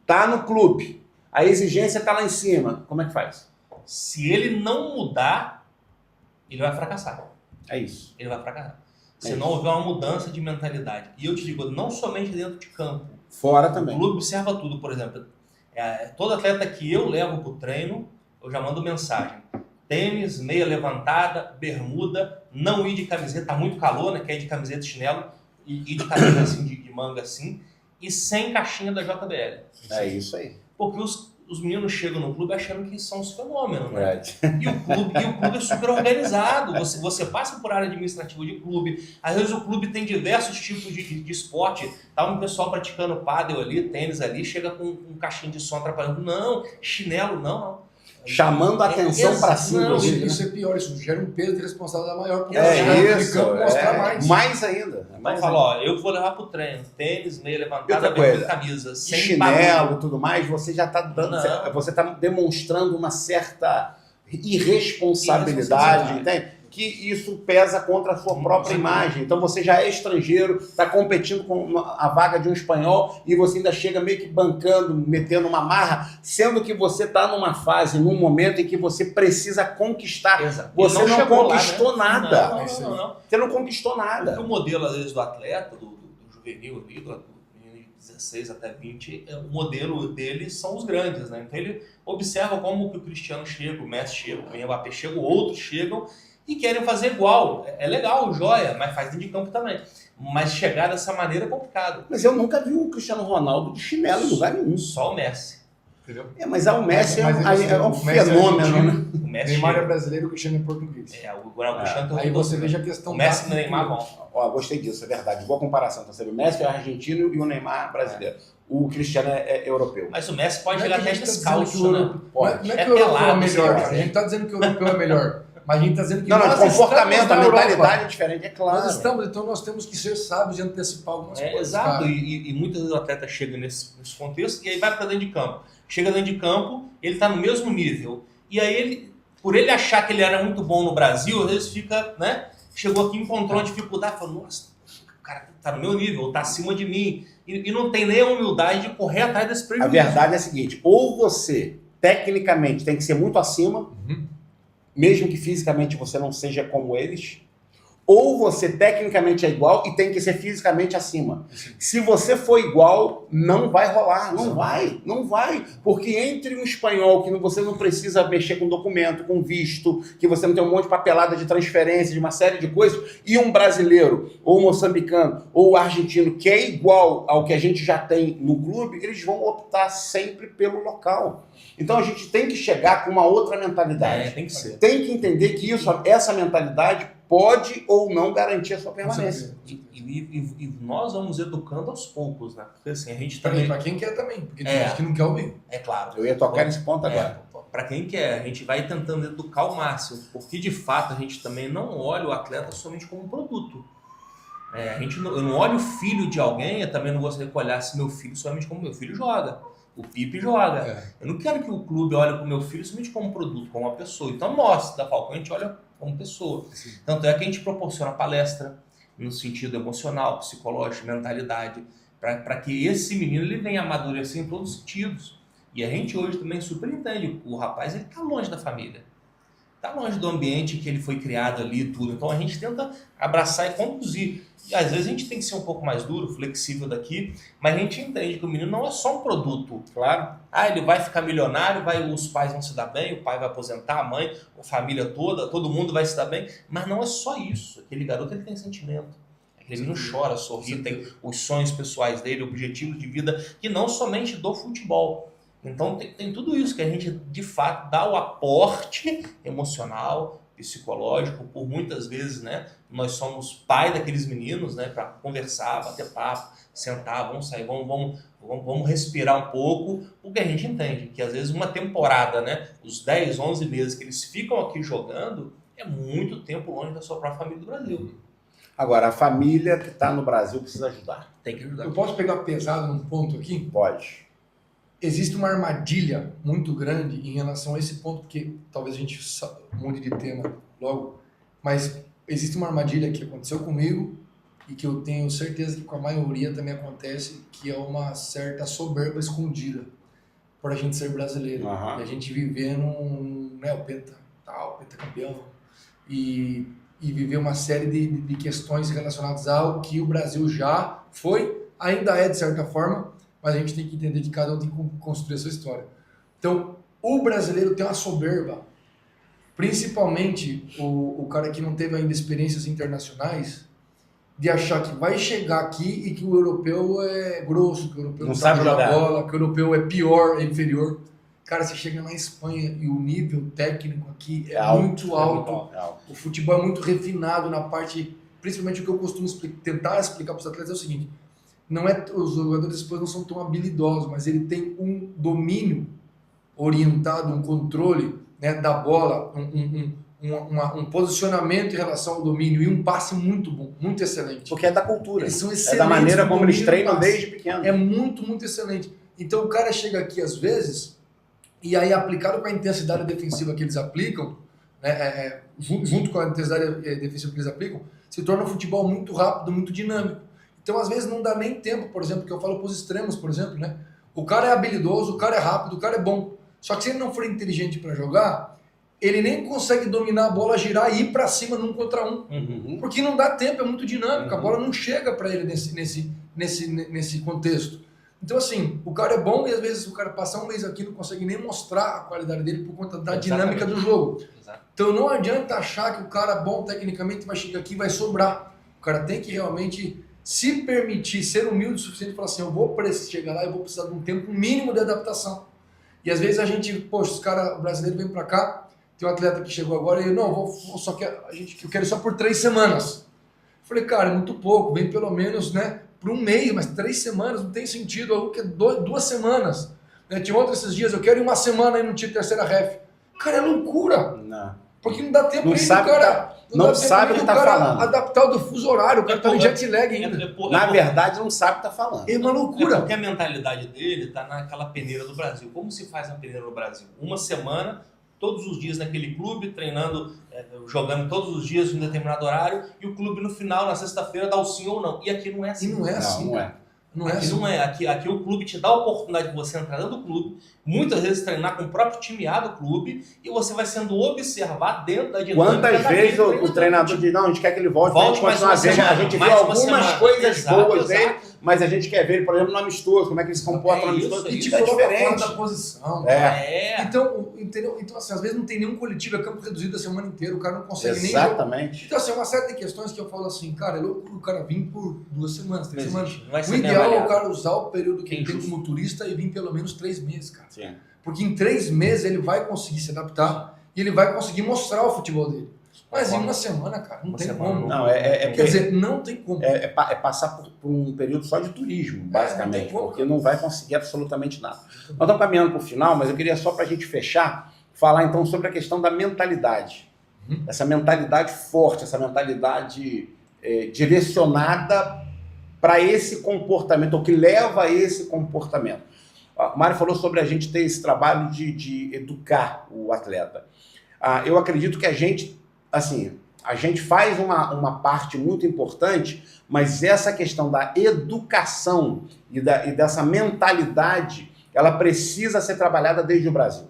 tá no clube, a exigência tá lá em cima, como é que faz? se ele não mudar, ele vai fracassar. É isso. Ele vai fracassar. Se É não isso. houver uma mudança de mentalidade. E eu te digo, não somente dentro de campo. Fora O também. clube observa tudo, por exemplo. Todo atleta que eu levo para o treino, eu já mando mensagem. Tênis, meia levantada, bermuda, não ir de camiseta, tá muito calor, né? Quer ir de camiseta e chinelo, e ir de camisa assim, de manga assim, e sem caixinha da JBL. É isso aí. Porque os meninos chegam no clube achando que são os fenômenos, né? Verdade. E o clube é super organizado. Você passa por área administrativa de clube. Às vezes o clube tem diversos tipos de esporte. Tá um pessoal praticando pádel ali, tênis ali, chega com um caixinho de som atrapalhando. Não, chinelo não. Chamando a atenção para cima. Não, inclusive, né? Isso é pior, isso gera um peso de responsabilidade maior para É de isso, campo mostrar mais. mais. Ainda. Então fala, ó, eu vou levar pro treino, tênis, meia E levantada, outra bermuda coisa, e camisa, sem chinelo e tudo mais, você já está dando, Não. você está demonstrando uma certa irresponsabilidade, entende? Que isso pesa contra a sua própria imagem. Então você já é estrangeiro, está competindo com a vaga de um espanhol e você ainda chega meio que bancando, metendo uma marra, sendo que você está numa fase, num momento em que você precisa conquistar. Exato. Você E não chegou conquistou lá, né? nada. Não. Você não conquistou nada. Porque o modelo, às vezes, do atleta, do juvenil ali, do menino de 16 até 20, o modelo dele são os grandes, né? Então ele observa como que o Cristiano chega, o Messi chega, o Mbappé chega, outros chegam e querem fazer igual. É legal, joia, mas faz dentro de campo também. Mas chegar dessa maneira é complicado. Mas eu nunca vi o Cristiano Ronaldo de chinelo em lugar nenhum. Só o Messi. Entendeu? Mas o Messi Mas é um o Messi é fenômeno, argentino. né? O Messi Neymar é chega. brasileiro, o Cristiano é português. O Cristiano Aí você veja a questão o Messi e o da Neymar cultura. vão. Ó, gostei disso, é verdade. Boa comparação. Então, você vê o Messi é argentino e o Neymar brasileiro. O Cristiano é europeu. Mas o Messi pode Não é chegar que a até gente tá dizendo que descalço, o né? europeu- Pode. Não é É que o europeu é pelado, melhor, sim, cara. A gente tá dizendo que o europeu é melhor. Mas a gente tá dizendo que Não, nós o comportamento, estamos a na mentalidade Europa. é diferente, é claro. Nós estamos, então nós temos que ser sábios e antecipar algumas coisas. Exato, cara. e muitas vezes o atleta chega nesse contexto e aí vai para dentro de campo. Chega dentro de campo, ele está no mesmo nível. E aí ele, por ele achar que ele era muito bom no Brasil, às vezes fica, né? Chegou aqui, encontrou uma dificuldade, falou, nossa, o cara tá no meu nível, está acima de mim. E não tem nem a humildade de correr atrás desse A prejuízo. verdade é a seguinte, ou você, tecnicamente, tem que ser muito acima, mesmo que fisicamente você não seja como eles, ou você tecnicamente é igual e tem que ser fisicamente acima. Se você for igual, não vai rolar, não vai. Porque entre um espanhol que você não precisa mexer com documento, com visto, que você não tem um monte de papelada de transferência, de uma série de coisas, e um brasileiro, ou moçambicano, ou argentino, que é igual ao que a gente já tem no clube, eles vão optar sempre pelo local. Então a gente tem que chegar com uma outra mentalidade. Tem que ser. Tem que entender que essa mentalidade pode ou não garantir a sua permanência. E nós vamos educando aos poucos, né? Porque assim, a gente também... Para quem quer também, porque tem gente que não quer ouvir. É claro. Eu ia tocar nesse ponto agora. Para quem quer, a gente vai tentando educar ao máximo, porque de fato a gente também não olha o atleta somente como um produto. Eu não olho o filho de alguém, eu também não gostaria que olhasse meu filho somente como meu filho joga. O Pipe joga. Eu não quero que o clube olhe para o meu filho somente como um produto, como uma pessoa. Então nós, da Falcão, a gente olha como pessoa. Sim. Tanto é que a gente proporciona palestra no sentido emocional, psicológico, mentalidade, para que esse menino ele venha amadurecer em todos os sentidos. E a gente hoje também super entende, o rapaz ele está longe da família, está longe do ambiente que ele foi criado ali e tudo. Então a gente tenta abraçar e conduzir. E às vezes a gente tem que ser um pouco mais duro, flexível daqui, mas a gente entende que o menino não é só um produto. Claro. Ele vai ficar milionário, os pais vão se dar bem, o pai vai aposentar, a mãe, a família toda, todo mundo vai se dar bem, mas não é só isso. Aquele garoto ele tem sentimento. Aquele menino chora, sorri, tem os sonhos pessoais dele, objetivos de vida, que não somente do futebol. Então tem tudo isso que a gente, de fato, dá o aporte emocional, psicológico, por muitas vezes, né, nós somos pai daqueles meninos, né, para conversar, bater papo, sentar, vamos sair, vamos respirar um pouco, porque a gente entende que às vezes uma temporada, né, os 10, 11 meses que eles ficam aqui jogando, é muito tempo longe da sua própria família do Brasil. Agora, a família que está no Brasil precisa ajudar. Tem que ajudar. Eu posso pegar pesado num ponto aqui? Pode. Existe uma armadilha muito grande em relação a esse ponto, porque talvez a gente mude de tema logo, mas existe uma armadilha que aconteceu comigo e que eu tenho certeza que com a maioria também acontece, que é uma certa soberba escondida por a gente ser brasileiro. Uhum. E a gente viver né, o pentacampeão, e viver uma série de questões relacionadas ao que o Brasil já foi, ainda é de certa forma, mas a gente tem que entender que cada um tem que construir a sua história. Então, o brasileiro tem uma soberba, principalmente o cara que não teve ainda experiências internacionais, de achar que vai chegar aqui e que o europeu é grosso, que o europeu não sabe jogar bola, que o europeu é pior, é inferior. Cara, você chega na Espanha e o nível técnico aqui é muito alto. O futebol é muito refinado na parte, principalmente o que eu costumo tentar explicar para os atletas é o seguinte: não é, os jogadores espanhóis não são tão habilidosos, mas ele tem um domínio orientado, um controle, né, da bola, um posicionamento em relação ao domínio e um passe muito bom, muito excelente. Porque é da cultura. Eles são excelentes. É da maneira como eles treinam passe. desde pequeno. É muito, muito excelente. Então o cara chega aqui às vezes, e aí aplicado com a intensidade defensiva que eles aplicam, né, junto com a intensidade defensiva que eles aplicam, se torna um futebol muito rápido, muito dinâmico. Então, às vezes, não dá nem tempo, por exemplo, que eu falo para os extremos, por exemplo, né? O cara é habilidoso, o cara é rápido, o cara é bom. Só que se ele não for inteligente para jogar, ele nem consegue dominar a bola, girar e ir para cima num contra um. Uhum. Porque não dá tempo, é muito dinâmico. A bola não chega para ele nesse contexto. Então, assim, o cara é bom e às vezes o cara passa um mês aqui e não consegue nem mostrar a qualidade dele por conta da dinâmica do jogo. Exato. Então, não adianta achar que o cara bom tecnicamente vai chegar aqui e vai sobrar. O cara tem que realmente se permitir ser humilde o suficiente e falar assim: eu vou chegar lá e vou precisar de um tempo mínimo de adaptação. E às vezes a gente, poxa, os caras brasileiros vêm pra cá, tem um atleta que chegou agora e eu, não, eu quero só por 3 semanas. Eu falei, cara, é muito pouco, vem pelo menos, né, por um mês, mas 3 semanas não tem sentido, algo que é 2 semanas. Né? Tinha outro esses dias, eu quero ir uma semana aí no time terceira ref. Cara, é loucura. Não. Porque não dá tempo Não ainda sabe do cara. não sabe o que tá falando. Adaptar o do fuso horário, o cara tá em jet lag ainda. Na verdade, não sabe o que tá falando. É uma loucura. Porque a mentalidade dele tá naquela peneira do Brasil. Como se faz a peneira no Brasil? Uma semana, todos os dias naquele clube, treinando, jogando todos os dias em um determinado horário, e o clube no final, na sexta-feira, dá o sim ou não. E aqui não é assim. E não é assim. Não é. Não é Aqui assim. não é. Aqui o clube te dá a oportunidade de você entrar dentro do clube, muitas vezes treinar com o próprio time A do clube, e você vai sendo observado dentro da dinâmica. Quantas vezes o treinador diz, não, a gente quer que ele volte pra gente continuar vendo. A gente viu algumas coisas boas dele, mas a gente quer ver ele, por exemplo, no amistoso, como é que ele se comporta no amistoso. E te é coloca fora diferente. da posição. Então, entendeu? Então, assim, às vezes não tem nenhum coletivo, é campo reduzido a semana inteira, o cara não consegue nem... Exatamente. Então, assim, uma série de questões que eu falo assim, cara, é louco o cara vir por 2 semanas, 3 semanas. O ideal é o cara usar o período que ele tem como turista e vir pelo menos 3 meses, cara. Sim. Porque em 3 meses ele vai conseguir se adaptar e ele vai conseguir mostrar o futebol dele. Mas em uma semana, cara, não tem como. Não, quer dizer, não tem como. É passar por um período só de turismo, basicamente, não tem como, porque não vai conseguir absolutamente nada. Nós estamos caminhando para o final, mas eu queria só para a gente fechar, falar então sobre a questão da mentalidade. Essa mentalidade forte, essa mentalidade direcionada para esse comportamento, ou que leva a esse comportamento. O Mário falou sobre a gente ter esse trabalho de educar o atleta. Eu acredito que a gente faz uma parte muito importante, mas essa questão da educação e dessa mentalidade, ela precisa ser trabalhada desde o Brasil.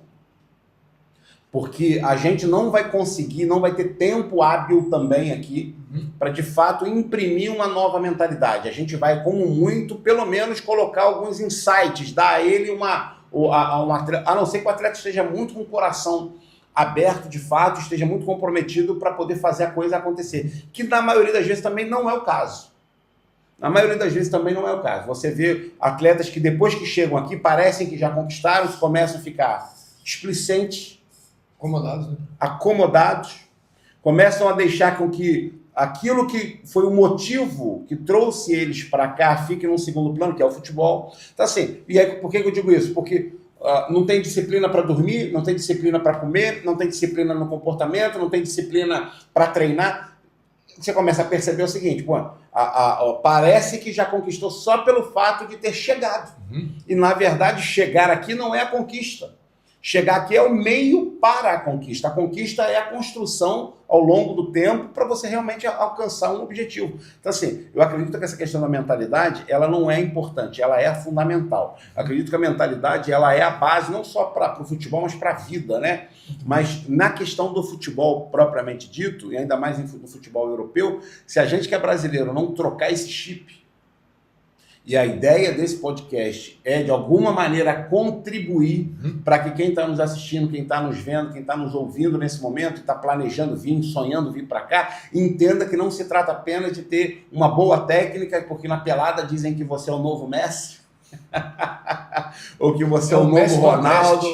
Porque a gente não vai conseguir, não vai ter tempo hábil também aqui para, de fato, imprimir uma nova mentalidade. A gente vai, como muito, pelo menos colocar alguns insights, dar a ele a não ser que o atleta esteja muito com o coração aberto, de fato, esteja muito comprometido para poder fazer a coisa acontecer. Que na maioria das vezes também não é o caso. Na maioria das vezes também não é o caso. Você vê atletas que depois que chegam aqui parecem que já conquistaram, começam a ficar displicentes, Acomodados, né? acomodados, começam a deixar com que aquilo que foi o motivo que trouxe eles para cá fique num segundo plano, que é o futebol. Então, assim, e aí, por que eu digo isso? Porque não tem disciplina para dormir, não tem disciplina para comer, não tem disciplina no comportamento, não tem disciplina para treinar. Você começa a perceber o seguinte, parece que já conquistou só pelo fato de ter chegado. E, na verdade, chegar aqui não é a conquista. Chegar aqui é o meio para a conquista. A conquista é a construção ao longo do tempo para você realmente alcançar um objetivo. Então, assim, eu acredito que essa questão da mentalidade, ela não é importante, ela é fundamental. Eu acredito que a mentalidade, ela é a base não só para o futebol, mas para a vida, né? Mas na questão do futebol propriamente dito, e ainda mais no futebol europeu, se a gente que é brasileiro não trocar esse chip, e a ideia desse podcast é, de alguma maneira, contribuir para que quem está nos assistindo, quem está nos vendo, quem está nos ouvindo nesse momento, está planejando vir, sonhando vir para cá, entenda que não se trata apenas de ter uma boa técnica, porque na pelada dizem que você é o novo Messi, ou que você é o novo Ronaldo.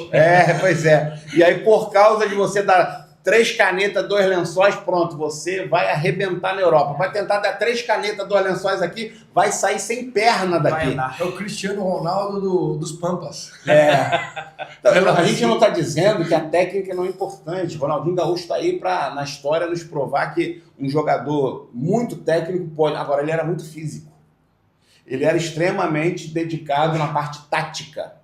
Pois é. E aí, por causa de você dar 3 canetas, 2 lençóis, pronto, você vai arrebentar na Europa. Vai tentar dar 3 canetas, 2 lençóis aqui, vai sair sem perna daqui. É o Cristiano Ronaldo dos Pampas. A gente não está dizendo que a técnica não é importante. Ronaldinho Gaúcho está aí para, na história, nos provar que um jogador muito técnico pode... Agora, ele era muito físico. Ele era extremamente dedicado na parte tática.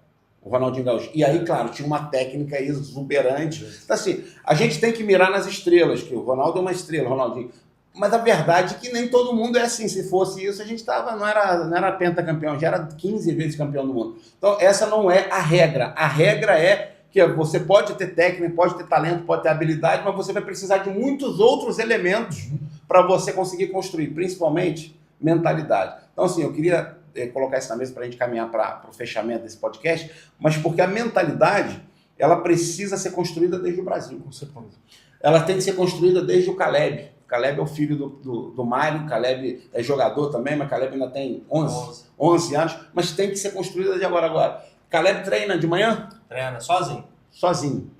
O Ronaldinho Gaúcho. E aí, claro, tinha uma técnica exuberante. Então, assim, a gente tem que mirar nas estrelas, que o Ronaldo é uma estrela, o Ronaldinho. Mas a verdade é que nem todo mundo é assim. Se fosse isso, a gente não era pentacampeão, já era 15 vezes campeão do mundo. Então, essa não é a regra. A regra é que você pode ter técnica, pode ter talento, pode ter habilidade, mas você vai precisar de muitos outros elementos para você conseguir construir, principalmente mentalidade. Então, assim, eu queria colocar isso na mesa para a gente caminhar para o fechamento desse podcast, mas porque a mentalidade, ela precisa ser construída desde o Brasil. Com certeza. Ela tem que ser construída desde o Caleb. O Caleb é o filho do Mário, o Caleb é jogador também, mas o Caleb ainda tem 11 anos, mas tem que ser construída desde agora. Caleb treina de manhã? Treina sozinho. Sozinho.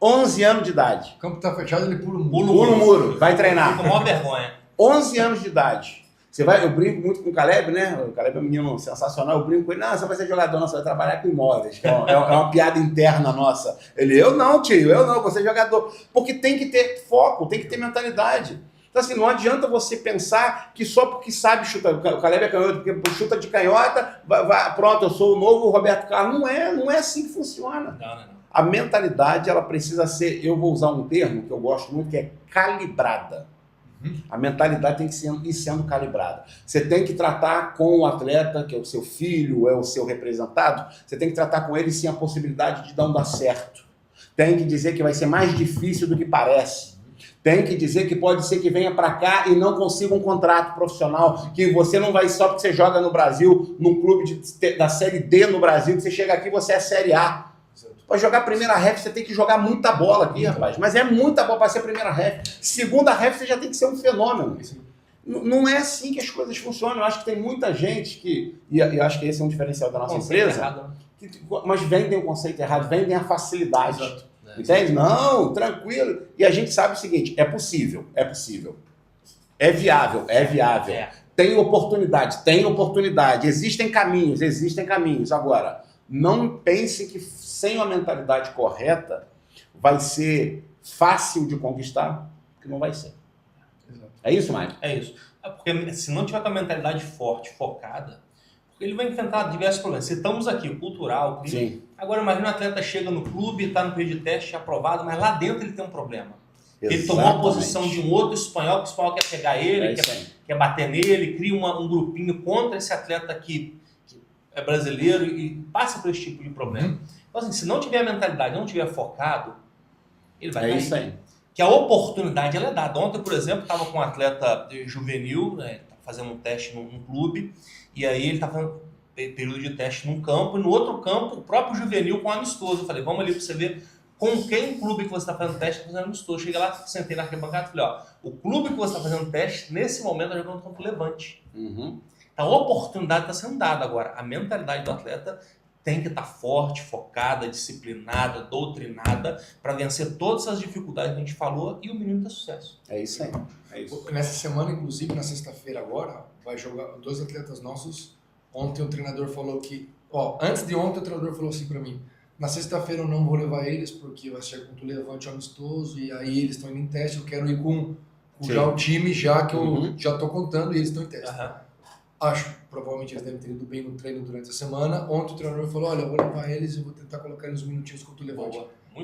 11 anos de idade. O campo está fechado, ele pula o muro. Pula o muro, vai treinar. Fica com maior vergonha. 11 anos de idade. Eu brinco muito com o Caleb, né? O Caleb é um menino sensacional, eu brinco com ele, não, você vai ser jogador, não, você vai trabalhar com imóveis, que é uma piada interna nossa. Ele, eu não, vou ser jogador. Porque tem que ter foco, tem que ter mentalidade. Então, assim, não adianta você pensar que só porque sabe chutar, o Caleb é canhoto, porque chuta de canhota, pronto, eu sou o novo Roberto Carlos. Não é assim que funciona. Não. A mentalidade, ela precisa ser, eu vou usar um termo que eu gosto muito, que é calibrada. A mentalidade tem que ir sendo calibrada. Você tem que tratar com o atleta, que é o seu filho, é o seu representado, você tem que tratar com ele sim a possibilidade de não dar certo. Tem que dizer que vai ser mais difícil do que parece. Tem que dizer que pode ser que venha para cá e não consiga um contrato profissional, que você não vai só porque você joga no Brasil, num clube da Série D no Brasil, que você chega aqui e você é Série A. Para jogar a primeira ref, você tem que jogar muita bola aqui, rapaz. Mas é muita bola para ser a primeira ref. Segunda ref, você já tem que ser um fenômeno. Não é assim que as coisas funcionam. Eu acho que tem muita gente que... E eu acho que esse é um diferencial da nossa empresa. Errado, né? Mas vendem o conceito errado, vendem a facilidade. Exato. Entende? Não, tranquilo. E a gente sabe o seguinte, é possível. É viável. Tem oportunidade. Existem caminhos. Agora, não pense que sem uma mentalidade correta vai ser fácil de conquistar, porque não vai ser. Exato. É isso, Mário? É isso. Porque se não tiver com a mentalidade forte, focada, ele vai enfrentar diversos problemas. Citamos aqui o cultural, o clima. Sim. Agora imagina um atleta chega no clube, está no período de teste, aprovado, mas lá dentro ele tem um problema. Exatamente. Ele tomou a posição de um outro espanhol, que o espanhol quer pegar ele, quer bater nele, cria um grupinho contra esse atleta que é brasileiro e passa por esse tipo de problema. Então, assim, se não tiver a mentalidade, não tiver focado, ele vai cair. Isso aí. Que a oportunidade ela é dada. Ontem, por exemplo, estava com um atleta juvenil, né, fazendo um teste num clube, e aí ele estava fazendo período de teste num campo, e no outro campo, o próprio juvenil com amistoso. Eu falei, vamos ali para você ver com quem clube que você está fazendo teste está fazendo amistoso. Cheguei lá, sentei na arquibancada e falei, o clube que você está fazendo teste, nesse momento, está jogando contra o Levante. A oportunidade está sendo dada agora. A mentalidade do atleta tem que estar forte, focada, disciplinada, doutrinada para vencer todas as dificuldades que a gente falou e o menino ter sucesso. É isso aí. É isso. Nessa semana, inclusive, na sexta-feira agora, vai jogar 2 atletas nossos. Ontem o treinador falou que... antes de ontem o treinador falou assim para mim, na sexta-feira eu não vou levar eles porque vai ser contra o Levante amistoso e aí eles estão indo em teste, eu quero ir com já o time já que eu já estou contando e eles estão em teste. Acho, provavelmente eles devem ter ido bem no treino durante a semana. Ontem o treinador falou, olha, eu vou levar eles e vou tentar colocar eles uns minutinhos contra o Levante.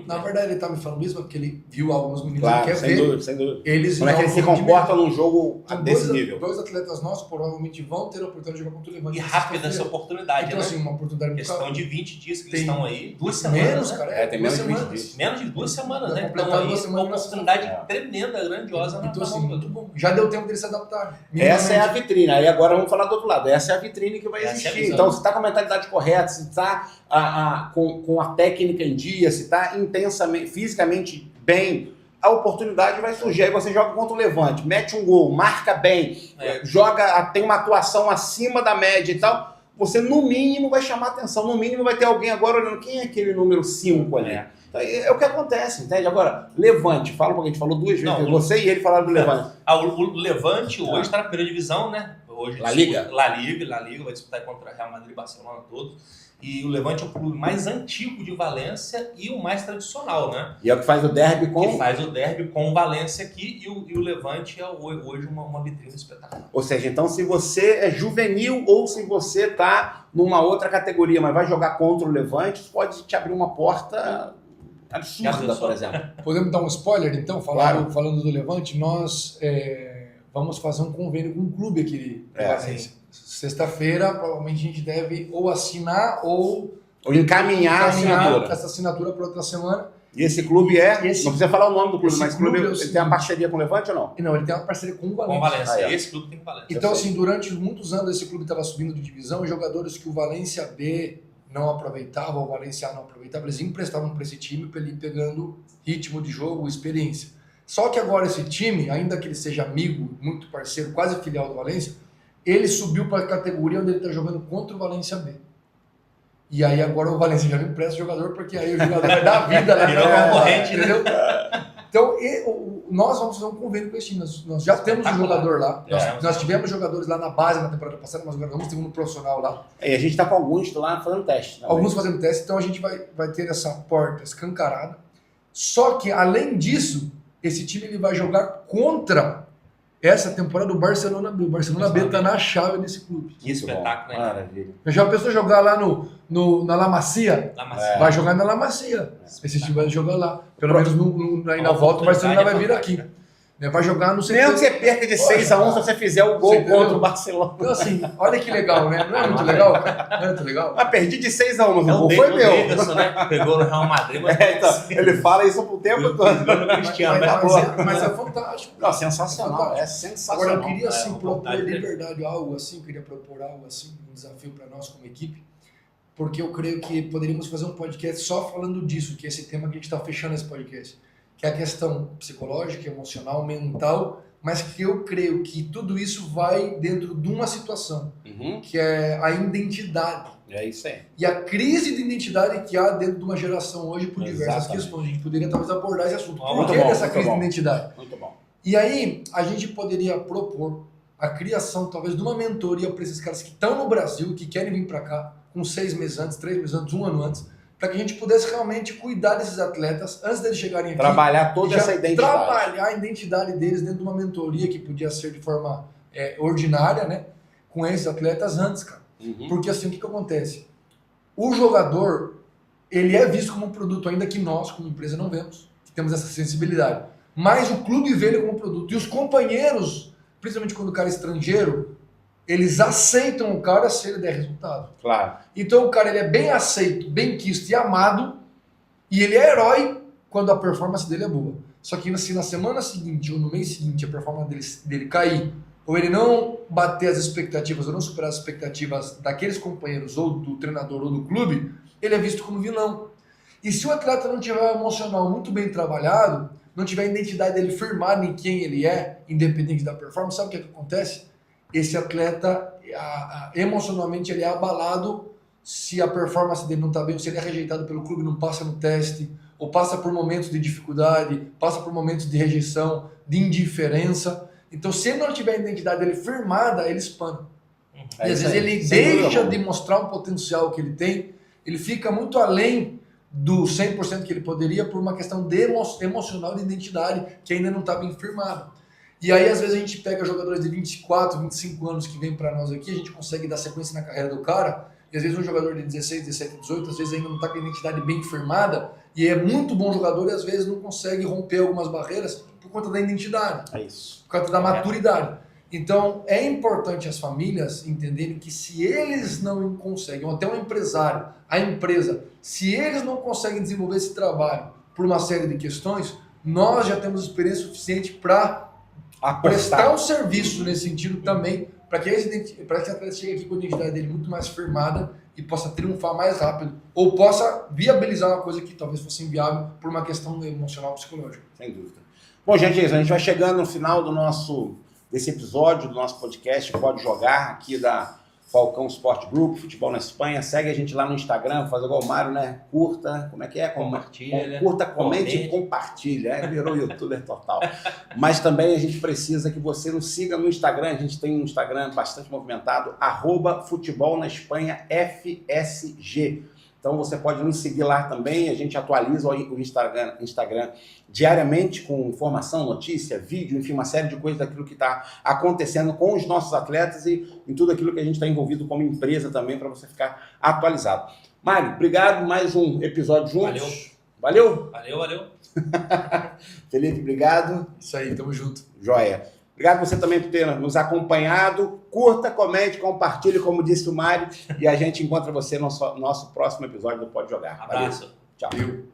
Na verdade, ele tá me falando isso porque ele viu alguns meninos que quer sem ver. dúvida, sem dúvida. Eles como é que eles se comportam num jogo desse nível. 2 atletas nossos provavelmente vão ter a oportunidade de jogar contra o Levante. E rápida essa oportunidade, então, né? assim, uma oportunidade muito questão de 20 dias que eles estão aí. 2 semanas, menos, né? cara. Tem menos de 20 dias. Menos de 2 semanas, né? Completar Então aí 2 uma semanas oportunidade tremenda, grandiosa. Então, assim, muito bom. Já deu tempo deles se adaptarem. Essa é a vitrine. Aí agora vamos falar do outro lado. Essa é a vitrine que vai existir. Então, se está com a mentalidade correta, se está com a técnica em dia, se está intensamente, fisicamente bem, a oportunidade vai surgir. Aí você joga contra o Levante, mete um gol, marca bem, tem uma atuação acima da média e tal. Você, no mínimo, vai chamar atenção. No mínimo, vai ter alguém agora olhando quem é aquele número 5 ali. Então, é o que acontece, entende? Agora, Levante, fala um pouquinho, a gente falou 2 vezes, você e ele falaram do Levante. O Levante hoje está na primeira divisão, né? Hoje La Liga, vai disputar contra Real Madrid e Barcelona todos. E o Levante é o clube mais antigo de Valência e o mais tradicional, né? E é o que faz o derby com... Que faz o derby com o Valência aqui e o Levante é hoje uma vitrine espetacular. Ou seja, então se você é juvenil ou se você está numa outra categoria, mas vai jogar contra o Levante, isso pode te abrir uma porta absurda, por exemplo. Podemos dar um spoiler, então? Falando do Levante, nós vamos fazer um convênio com um clube aqui de Valência. Sexta-feira, provavelmente a gente deve ou assinar ou encaminhar essa assinatura para outra semana. E esse clube não precisa falar o nome do clube, mas o clube ele tem uma parceria com o Levante ou não? Não, ele tem uma parceria com o Valência. Com o Valência, esse clube tem com o Valência. Então, assim, durante muitos anos esse clube estava subindo de divisão, e jogadores que o Valência B não aproveitava, o Valência A não aproveitava, eles emprestavam para esse time para ele ir pegando ritmo de jogo, experiência. Só que agora esse time, ainda que ele seja amigo, muito parceiro, quase filial do Valência, ele subiu para a categoria onde ele está jogando contra o Valência B. E aí agora o Valência já não empresta o jogador, porque aí o jogador vai dar vida lá na corrente, entendeu? Então, nós vamos fazer um convênio com esse time. Nós já temos um jogador lá. Nós tivemos jogadores lá na base na temporada passada, mas agora vamos ter um profissional lá. E a gente está com alguns lá fazendo teste. Alguns fazendo teste, então a gente vai ter essa porta escancarada. Só que, além disso, esse time ele vai jogar contra essa temporada do Barcelona B. O Barcelona B está na chave desse clube. Que espetáculo, né? Maravilha. Já pensou jogar lá na La Masia? Vai jogar na La Masia. Esse time vai jogar lá. Pelo menos aí na volta o Barcelona vai vir aqui. Vai jogar no Mesmo que você perca de 6-1 se você fizer o gol contra o Barcelona. Então, assim, olha que legal, né? Não é muito legal, cara? Não é muito legal? Mas perdi de 6-1, mas o gol foi meu. Né? Pegou no Real Madrid, mas então, ele fala isso o tempo todo. Mas é fantástico. Não, sensacional. É sensacional. Agora, eu queria assim, propor de verdade algo assim, queria propor algo assim, um desafio para nós como equipe, porque eu creio que poderíamos fazer um podcast só falando disso, que é esse tema que a gente está fechando esse podcast, que é a questão psicológica, emocional, mental, mas que eu creio que tudo isso vai dentro de uma situação, que é a identidade. É isso aí. E a crise de identidade que há dentro de uma geração hoje por diversas questões. A gente poderia talvez abordar esse assunto. Por que dessa crise de identidade? Muito bom. E aí, a gente poderia propor a criação talvez de uma mentoria para esses caras que estão no Brasil, que querem vir para cá, com 6 meses antes, 3 meses antes, 1 ano antes, para que a gente pudesse realmente cuidar desses atletas antes deles chegarem aqui. Trabalhar toda essa identidade. Trabalhar a identidade deles dentro de uma mentoria que podia ser de forma ordinária, né? Com esses atletas antes, cara. Porque assim, o que acontece? O jogador, ele é visto como um produto, ainda que nós, como empresa, não vemos, que temos essa sensibilidade. Mas o clube vê ele como produto. E os companheiros, principalmente quando o cara é estrangeiro, eles aceitam o cara se ele der resultado. Claro. Então o cara ele é bem aceito, bem quisto e amado, e ele é herói quando a performance dele é boa. Só que se na semana seguinte ou no mês seguinte a performance dele cair, ou ele não bater as expectativas ou não superar as expectativas daqueles companheiros ou do treinador ou do clube, ele é visto como vilão. E se o atleta não tiver o emocional muito bem trabalhado, não tiver a identidade dele firmada em quem ele é, independente da performance, sabe o que acontece? Esse atleta, emocionalmente, ele é abalado se a performance dele não está bem, ou se ele é rejeitado pelo clube, não passa no teste, ou passa por momentos de dificuldade, passa por momentos de rejeição, de indiferença. Então, se ele não tiver a identidade dele firmada, ele espana. E às vezes ele deixa de mostrar um potencial que ele tem, ele fica muito além do 100% que ele poderia por uma questão de emocional de identidade que ainda não está bem firmada. E aí, às vezes, a gente pega jogadores de 24, 25 anos que vêm para nós aqui, a gente consegue dar sequência na carreira do cara, e às vezes um jogador de 16, 17, 18, às vezes ainda não está com a identidade bem firmada, e é muito bom jogador e às vezes não consegue romper algumas barreiras por conta da identidade, É isso. por conta da maturidade. Então, é importante as famílias entenderem que se eles não conseguem, ou até um empresário, a empresa, se eles não conseguem desenvolver esse trabalho por uma série de questões, nós já temos experiência suficiente para prestar um serviço nesse sentido também, para que esse atleta chegue aqui com a identidade dele muito mais firmada e possa triunfar mais rápido, ou possa viabilizar uma coisa que talvez fosse inviável por uma questão emocional psicológica. Sem dúvida. Bom, gente, é isso. A gente vai chegando no final desse episódio do nosso podcast Pode Jogar, aqui da Falcão Sport Group, Futebol na Espanha. Segue a gente lá no Instagram, faz igual o Mário, né? Curta, como é que é? Compartilha. Curta, comente e compartilha. Virou youtuber total. Mas também a gente precisa que você nos siga no Instagram. A gente tem um Instagram bastante movimentado, @Futebol na Espanha FSG. Então você pode nos seguir lá também, a gente atualiza o Instagram diariamente com informação, notícia, vídeo, enfim, uma série de coisas daquilo que está acontecendo com os nossos atletas e em tudo aquilo que a gente está envolvido como empresa também, para você ficar atualizado. Mário, obrigado, mais um episódio juntos. Valeu? Valeu. Felipe, obrigado. Isso aí, tamo junto. Joia. Obrigado você também por ter nos acompanhado. Curta, comente, compartilhe, como disse o Mário. E a gente encontra você no nosso próximo episódio do Pode Jogar. Abraço. Valeu. Tchau.